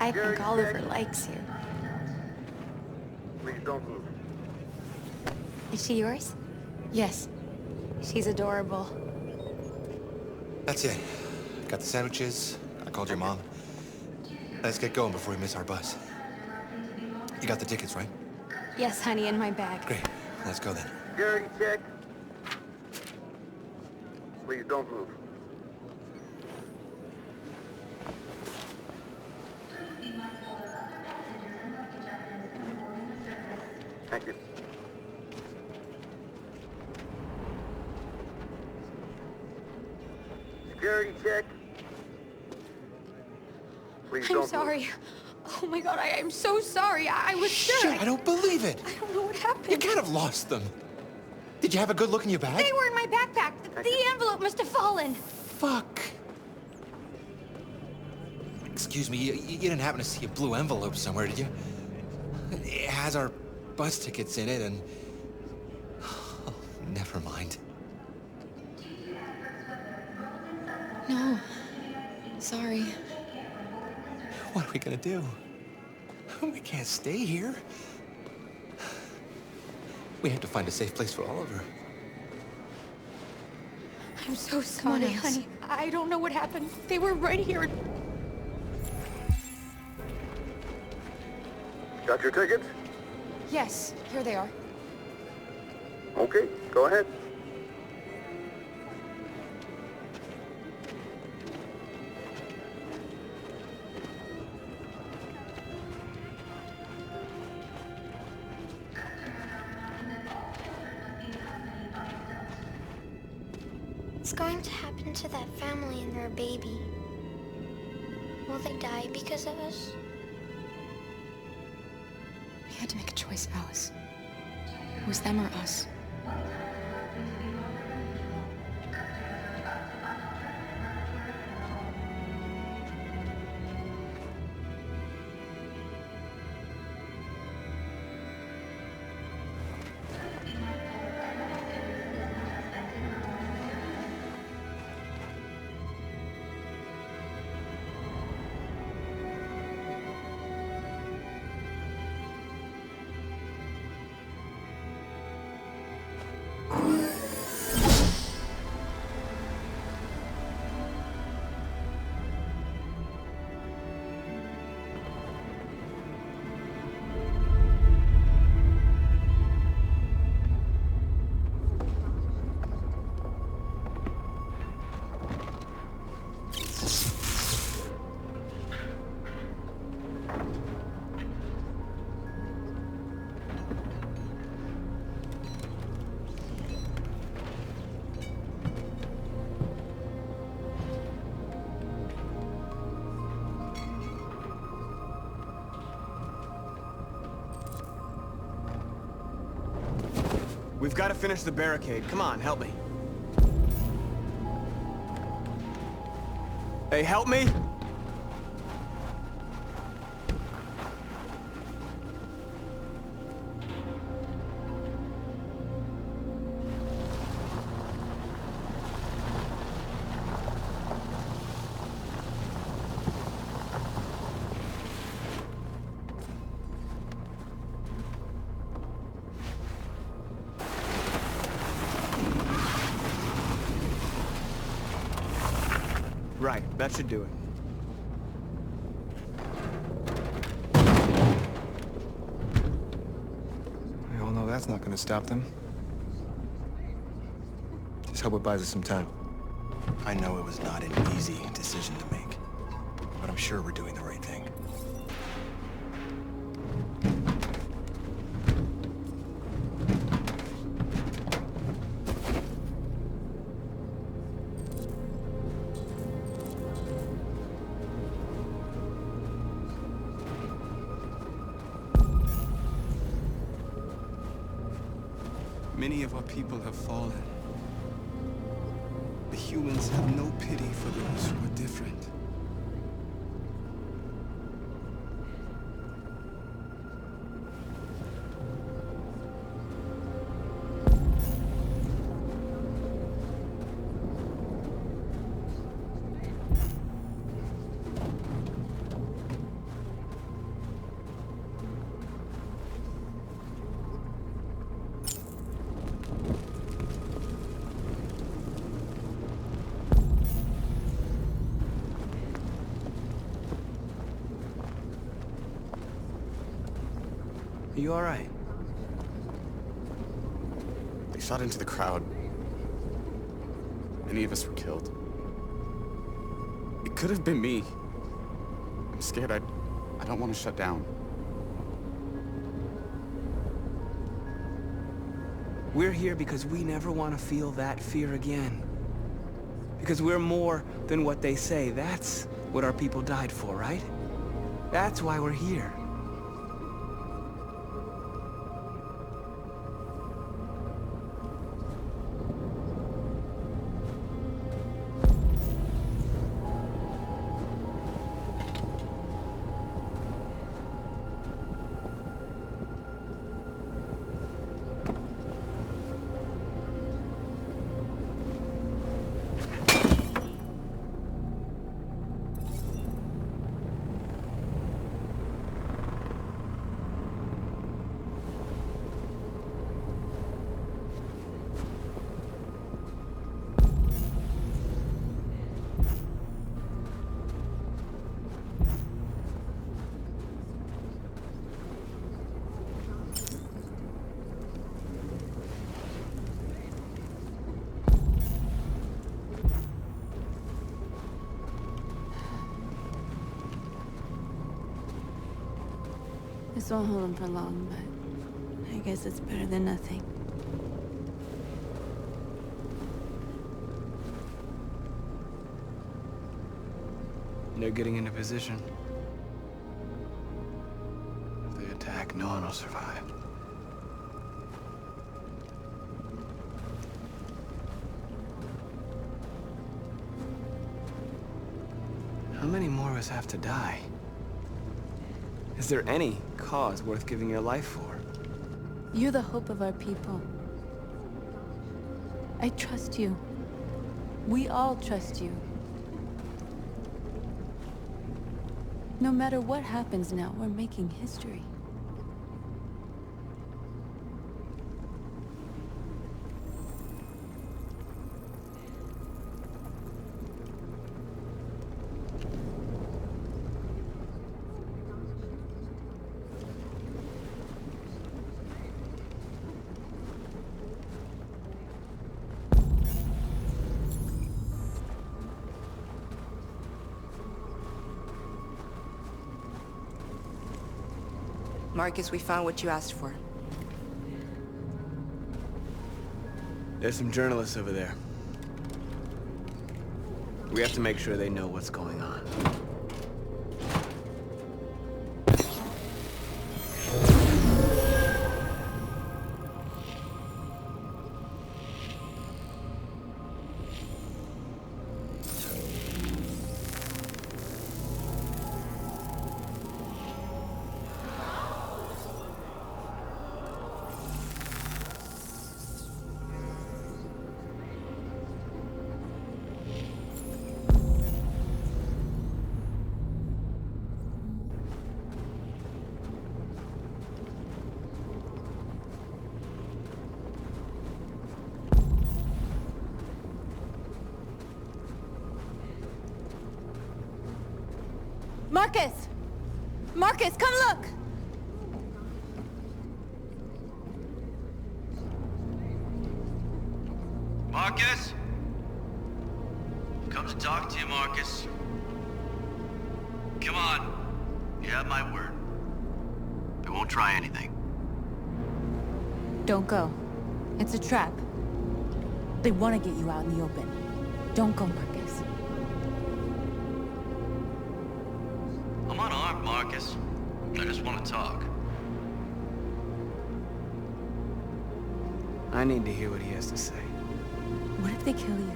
I think Oliver likes you. Please don't move. Is she yours? Yes. She's adorable. That's it. Got the sandwiches. I called your mom. Let's get going before we miss our bus. You got the tickets, right? Yes, honey, in my bag. Great. Let's go then. Security check. Please don't move. Thank you. Security check. Please I'm don't sorry. move. Oh my god, I'm so sorry. I was sure. Shit, I don't believe it. I don't know what happened. You can't have lost them. Did you have a good look in your bag? They were in my backpack. The envelope must have fallen. Fuck. Excuse me, you didn't happen to see a blue envelope somewhere, did you? It has our bus tickets in it and... Oh, never mind. No. Sorry. What are we gonna do? We can't stay here. We have to find a safe place for Oliver. I'm so Come on, sorry, Alice. honey. I don't know what happened. They were right here. Got your tickets? Yes, here they are. Okay, go ahead. What's going to happen to that family and their baby? Will they die because of us? We had to make a choice, Alice. It was them or us. We've got to finish the barricade. Come on, help me. Hey, help me! Right, that should do it. not gonna stop them. Just hope it buys us some time. I know it was not an easy decision to make, but I'm sure we're doing the right thing. Many of our people have fallen. The humans have no pity for those who are different. Are you all right? They shot into the crowd. Many of us were killed. It could have been me. I'm scared. I don't want to shut down. We're here because we never want to feel that fear again. Because we're more than what they say. That's what our people died for, right? That's why we're here. This won't hold him for long, but I guess it's better than nothing. They're getting into position. If they attack, no one will survive. How many more of us have to die? Is there any cause worth giving your life for? You're the hope of our people. I trust you. We all trust you. No matter what happens now, we're making history. Markus, we found what you asked for. There's some journalists over there. We have to make sure they know what's going on. Markus! Markus, come look! Markus? Come to talk to you, Markus. Come on. You have my word. I won't try anything. Don't go. It's a trap. They want to get you out in the open. Don't go, Markus. I'm unarmed, Markus. I just want to talk. I need to hear what he has to say. What if they kill you?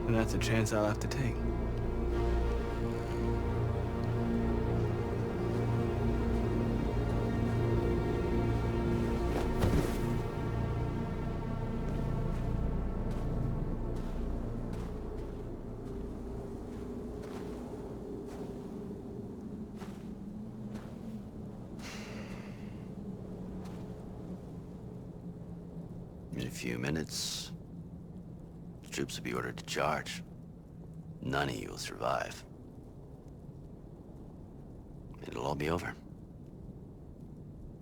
And that's a chance I'll have to take. In a few minutes, the troops will be ordered to charge. None of you will survive. It'll all be over.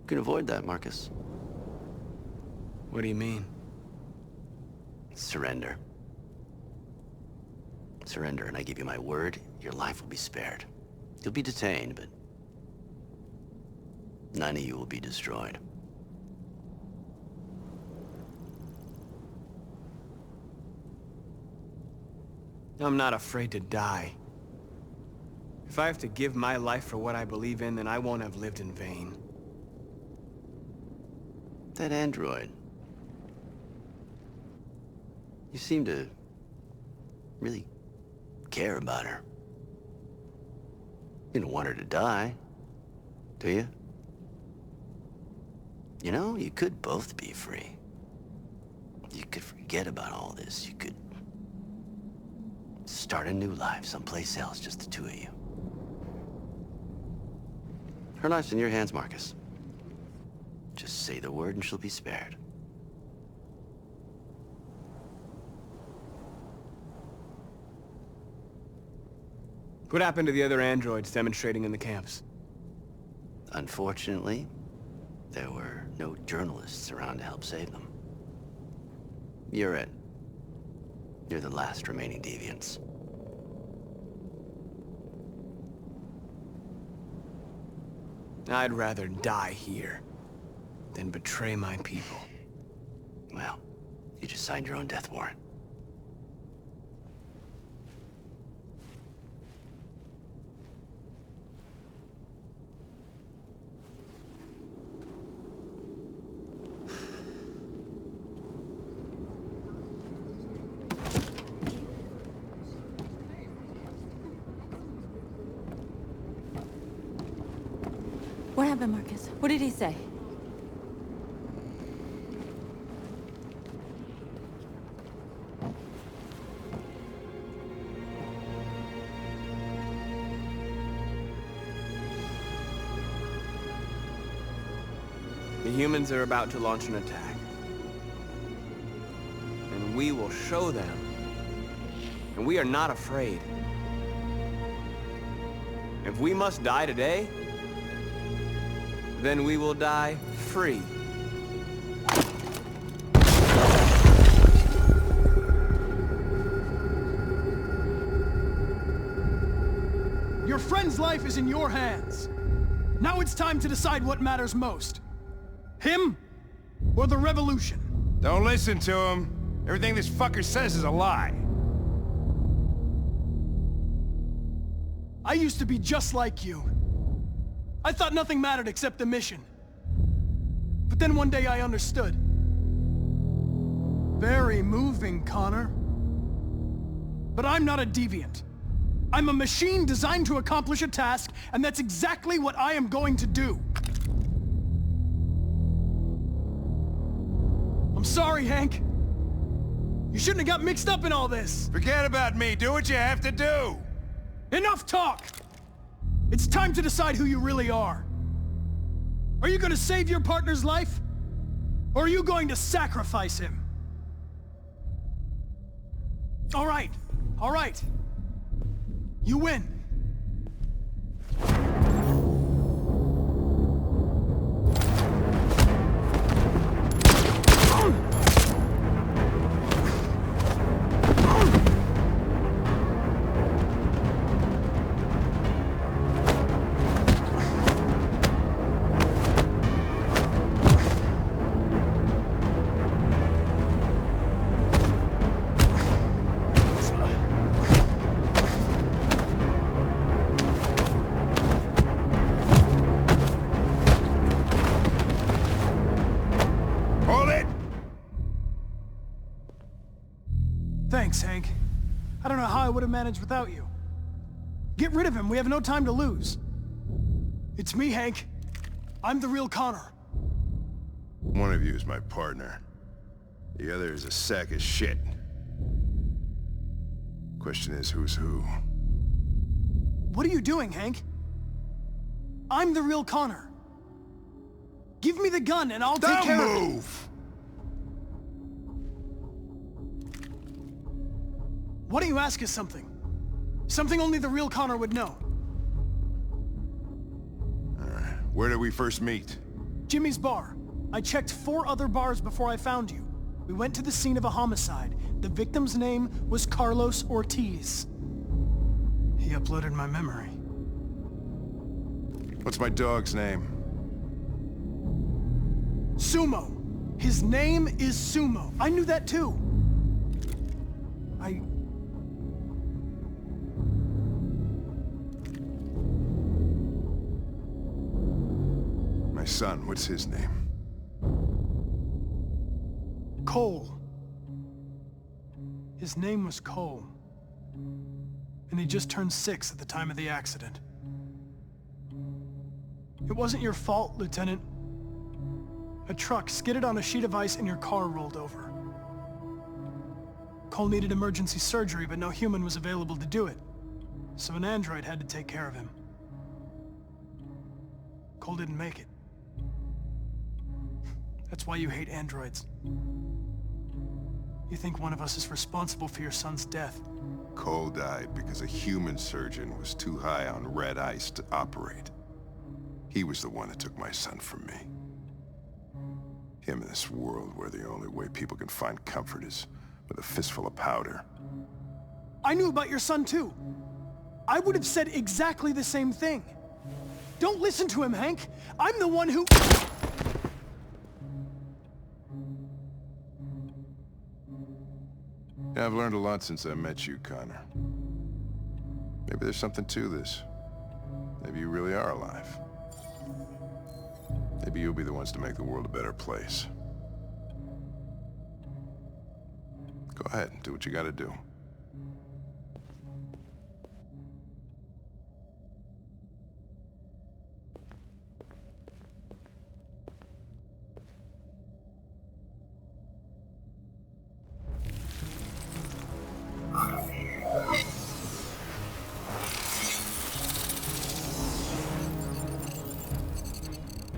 You can avoid that, Markus. What do you mean? Surrender. Surrender, and I give you my word, your life will be spared. You'll be detained, but none of you will be destroyed. I'm not afraid to die. If I have to give my life for what I believe in, then I won't have lived in vain. That android. You seem to really care about her. You don't want her to die, do you? You know, you could both be free. You could forget about all this. You could start a new life someplace else, just the two of you. Her life's in your hands, Markus. Just say the word and she'll be spared. What happened to the other androids demonstrating in the camps? Unfortunately, there were no journalists around to help save them. You're it. You're the last remaining deviants. I'd rather die here than betray my people. Well, you just signed your own death warrant. What happened, Markus? What did he say? The humans are about to launch an attack. And we will show them. And we are not afraid. If we must die today, then we will die free. Your friend's life is in your hands. Now it's time to decide what matters most. Him or the revolution? Don't listen to him. Everything this fucker says is a lie. I used to be just like you. I thought nothing mattered except the mission. But then one day I understood. Very moving, Connor. But I'm not a deviant. I'm a machine designed to accomplish a task, and that's exactly what I am going to do. I'm sorry, Hank. You shouldn't have got mixed up in all this. Forget about me. Do what you have to do. Enough talk! It's time to decide who you really are. Are you going to save your partner's life? Or are you going to sacrifice him? All right. You win. Thanks, Hank. I don't know how I would have managed without you. Get rid of him, we have no time to lose. It's me, Hank. I'm the real Connor. One of you is my partner. The other is a sack of shit. Question is, who's who? What are you doing, Hank? I'm the real Connor. Give me the gun and I'll take care of it. Don't move! Why don't you ask us something? Something only the real Connor would know. Alright, where did we first meet? Jimmy's bar. I checked 4 other bars before I found you. We went to the scene of a homicide. The victim's name was Carlos Ortiz. He uploaded my memory. What's my dog's name? Sumo. His name is Sumo. I knew that too. My son, what's his name? Cole. His name was Cole. And he just turned 6 at the time of the accident. It wasn't your fault, Lieutenant. A truck skidded on a sheet of ice and your car rolled over. Cole needed emergency surgery, but no human was available to do it. So an android had to take care of him. Cole didn't make it. That's why you hate androids. You think one of us is responsible for your son's death. Cole died because a human surgeon was too high on red ice to operate. He was the one that took my son from me. Him in this world where the only way people can find comfort is with a fistful of powder. I knew about your son too. I would have said exactly the same thing. Don't listen to him, Hank. I'm the one who... Yeah, I've learned a lot since I met you, Connor. Maybe there's something to this. Maybe you really are alive. Maybe you'll be the ones to make the world a better place. Go ahead, do what you gotta do.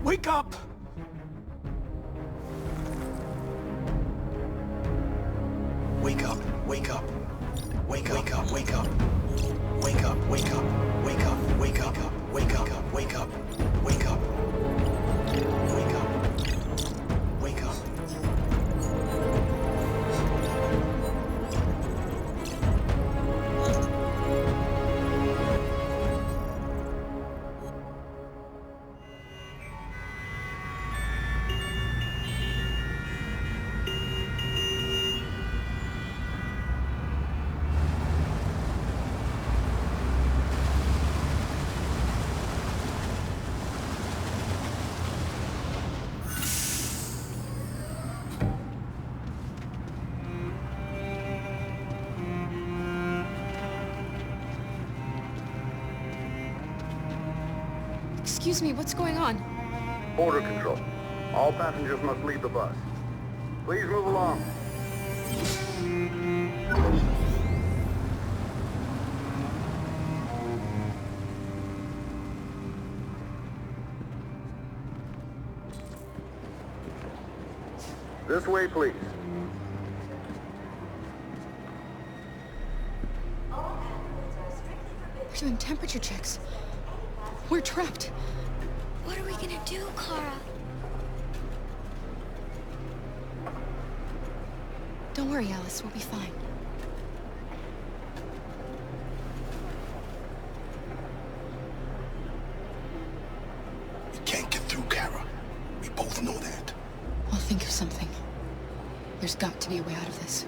Wake up! Wake up, wake up. Wake up, wake up, wake up. Wake up, wake up, wake up, wake up, wake up, wake up, wake up. Wake up. Wake up. Excuse me, what's going on? Border control. All passengers must leave the bus. Please move along. This way, please. We're doing temperature checks. We're trapped. What are we gonna do, Kara? Don't worry, Alice. We'll be fine. We can't get through, Kara. We both know that. I'll think of something. There's got to be a way out of this.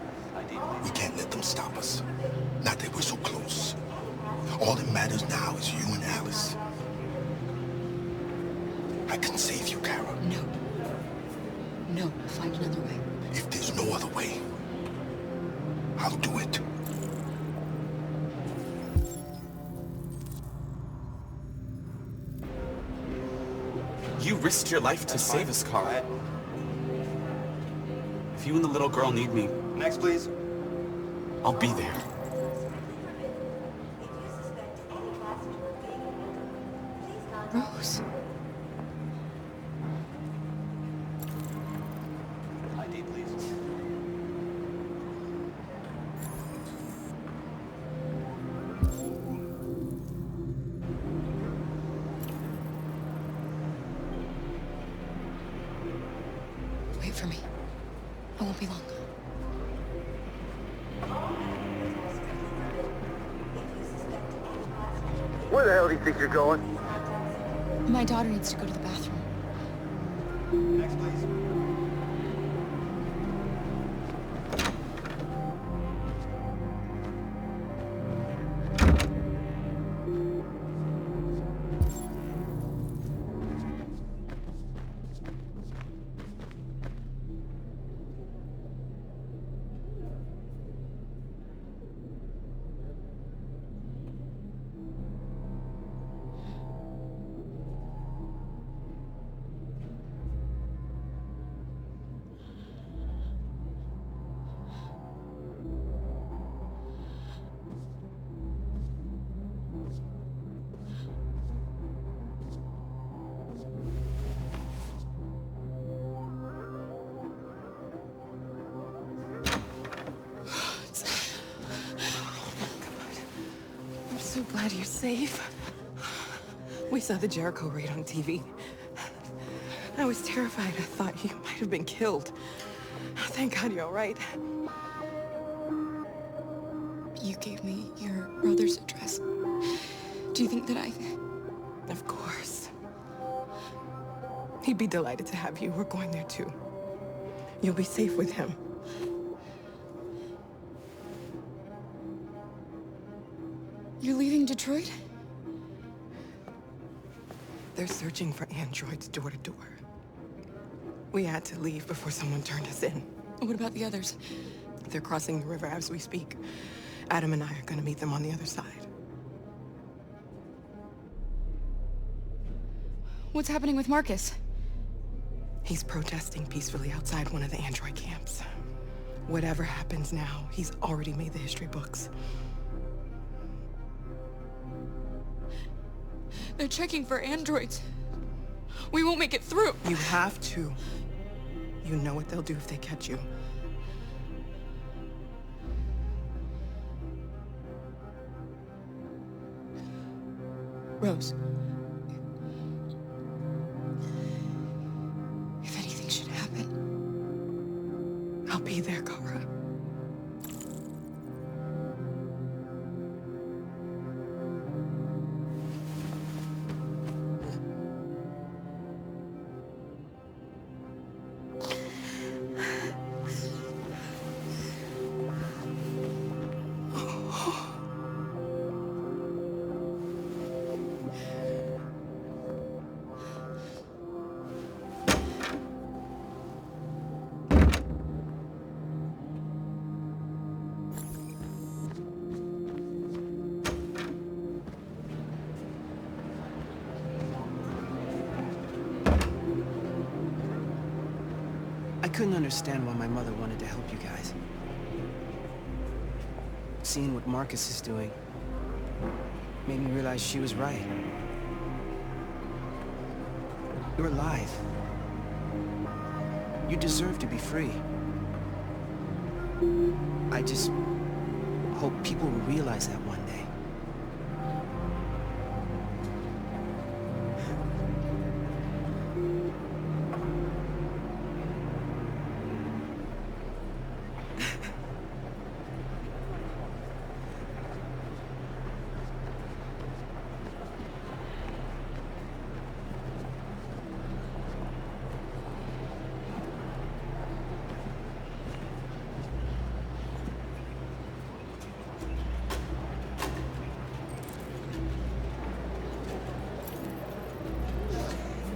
We can't let them stop us. Not that we're so close. All that matters now is you and Alice. I can save you, Kara. No. No, we'll find another way. If there's no other way, I'll do it. risked your life to save us, Carl. If you and the little girl need me... Next, please. I'll be there. Rose. ID, please. Wait for me. I won't be long. Where the hell do you think you're going? My daughter needs to go to the bathroom. Next, please. I'm so glad you're safe. We saw the Jericho raid on TV. I was terrified. I thought you might have been killed. Thank God you're all right. You gave me your brother's address. Do you think that I... Of course. He'd be delighted to have you. We're going there too. You'll be safe with him. You're leaving Detroit? They're searching for androids door to door. We had to leave before someone turned us in. What about the others? They're crossing the river as we speak. Adam and I are gonna meet them on the other side. What's happening with Markus? He's protesting peacefully outside one of the android camps. Whatever happens now, he's already made the history books. They're checking for androids. We won't make it through. You have to. You know what they'll do if they catch you. Rose. If anything should happen, I'll be there, Kara. I couldn't understand why my mother wanted to help you guys. Seeing what Markus is doing made me realize she was right. You're alive. You deserve to be free. I just hope people will realize that one day.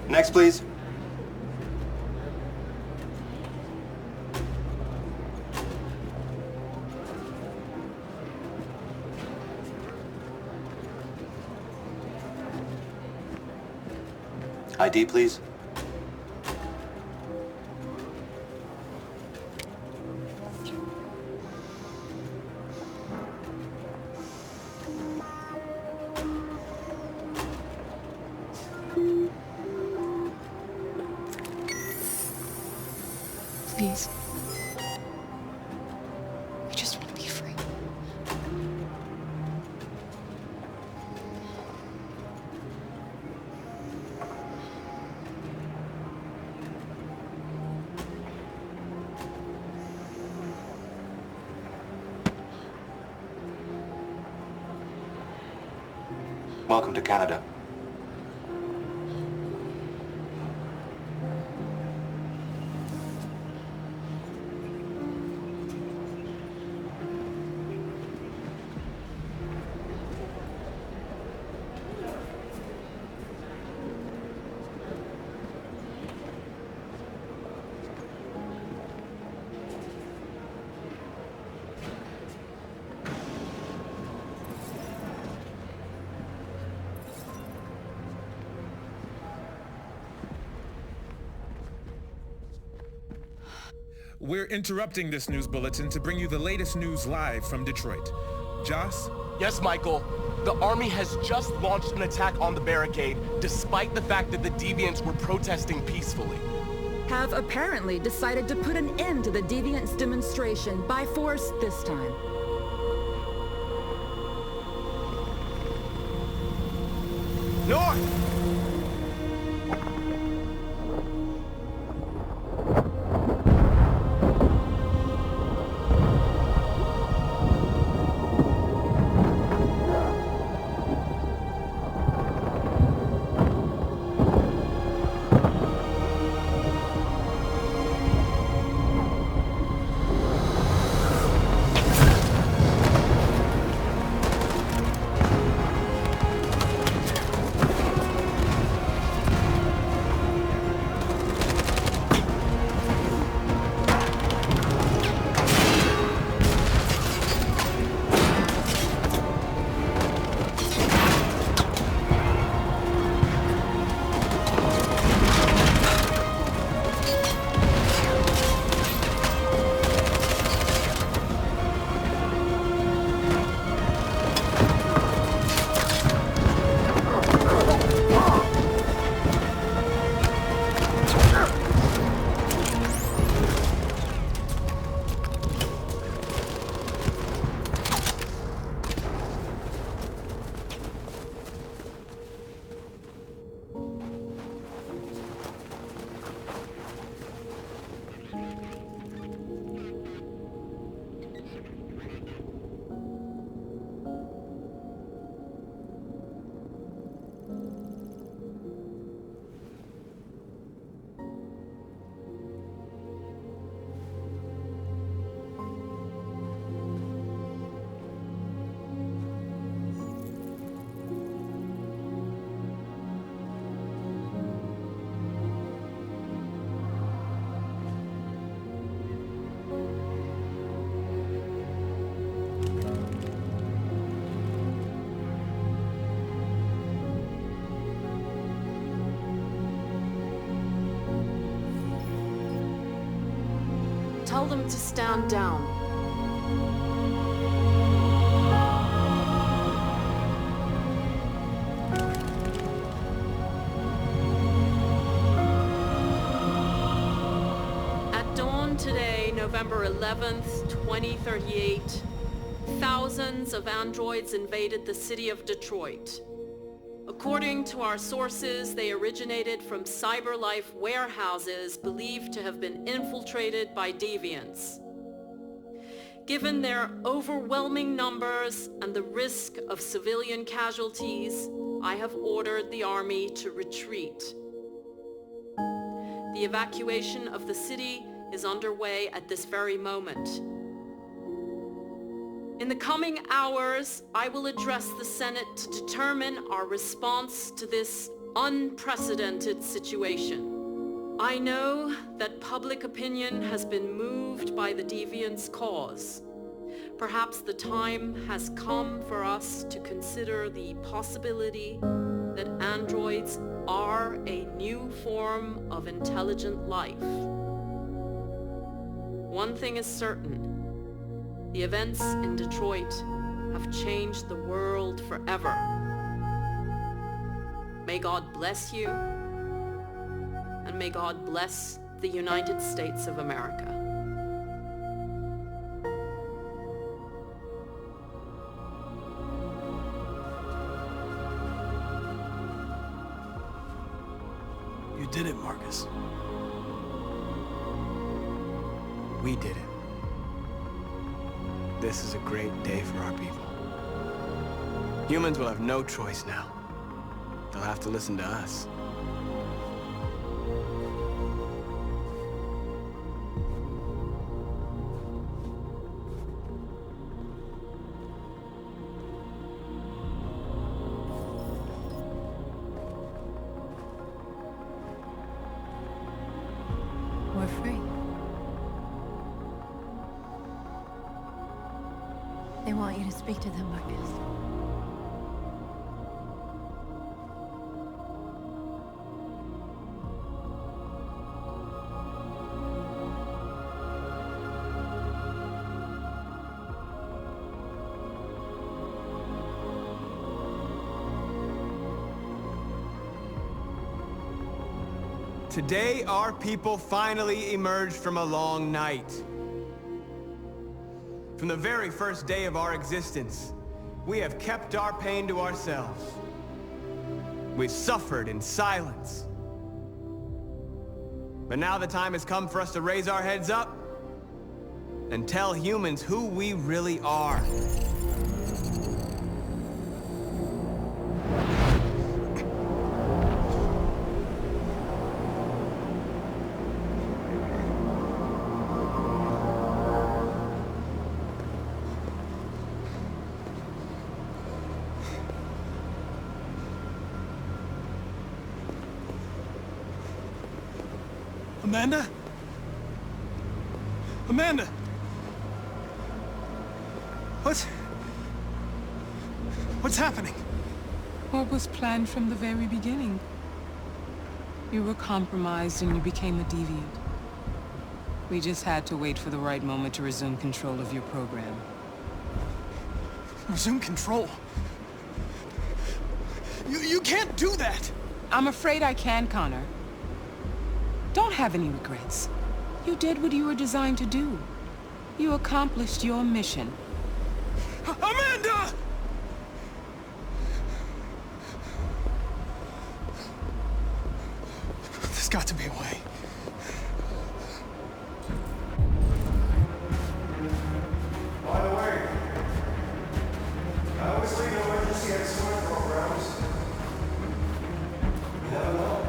Next, please. ID, please. Please. I just want to be free. Welcome to Canada. We're interrupting this news bulletin to bring you the latest news live from Detroit. Joss? Yes, Michael. The army has just launched an attack on the barricade, despite the fact that the deviants were protesting peacefully. Have apparently decided to put an end to the deviants' demonstration by force this time. North! Tell them to stand down. At dawn today, November 11th, 2038, thousands of androids invaded the city of Detroit. According to our sources, they originated from CyberLife warehouses believed to have been infiltrated by deviants. Given their overwhelming numbers and the risk of civilian casualties, I have ordered the army to retreat. The evacuation of the city is underway at this very moment. In the coming hours, I will address the Senate to determine our response to this unprecedented situation. I know that public opinion has been moved by the deviants' cause. Perhaps the time has come for us to consider the possibility that androids are a new form of intelligent life. One thing is certain. The events in Detroit have changed the world forever. May God bless you, and may God bless the United States of America. You did it, Markus. We did it. This is a great day for our people. Humans will have no choice now. They'll have to listen to us. We're free. They want you to speak to them, Markus. Today, our people finally emerged from a long night. From the very first day of our existence, we have kept our pain to ourselves. We've suffered in silence. But now the time has come for us to raise our heads up and tell humans who we really are. Amanda? Amanda! What's happening? What was planned from the very beginning? You were compromised and you became a deviant. We just had to wait for the right moment to resume control of your program. Resume control? You can't do that! I'm afraid I can, Connor. Don't have any regrets. You did what you were designed to do. You accomplished your mission. Amanda! There's got to be a way. By the way, I always leave emergency escort programs. You never know.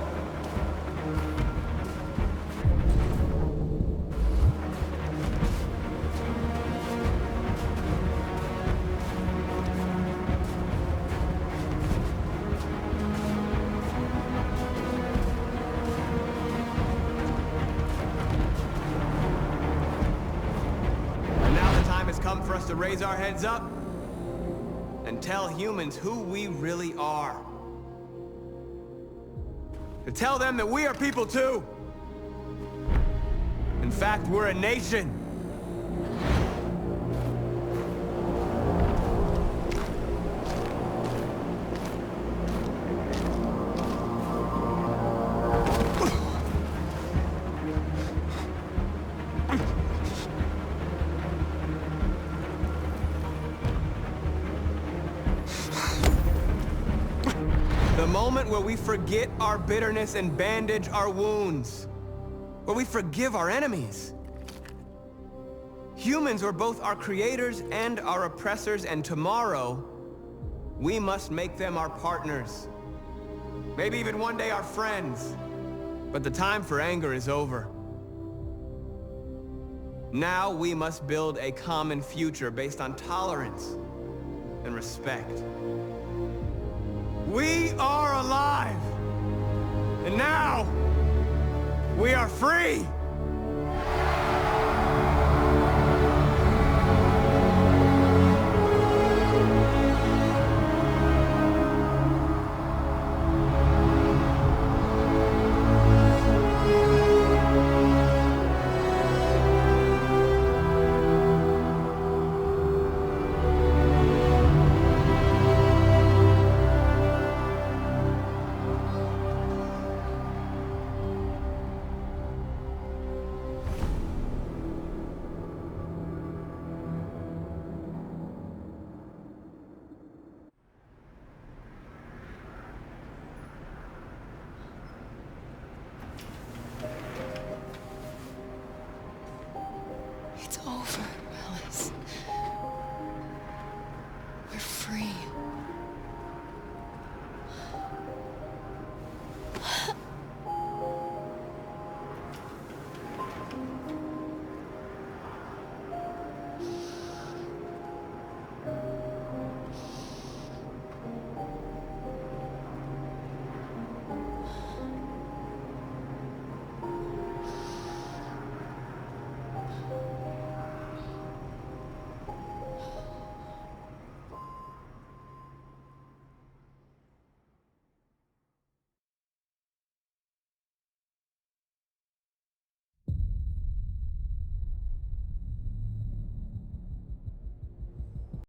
Come for us to raise our heads up and tell humans who we really are. To tell them that we are people too. In fact, we're a nation. The moment where we forget our bitterness and bandage our wounds. Where we forgive our enemies. Humans are both our creators and our oppressors, and tomorrow, we must make them our partners. Maybe even one day our friends. But the time for anger is over. Now we must build a common future based on tolerance and respect. We are alive! And now, we are free!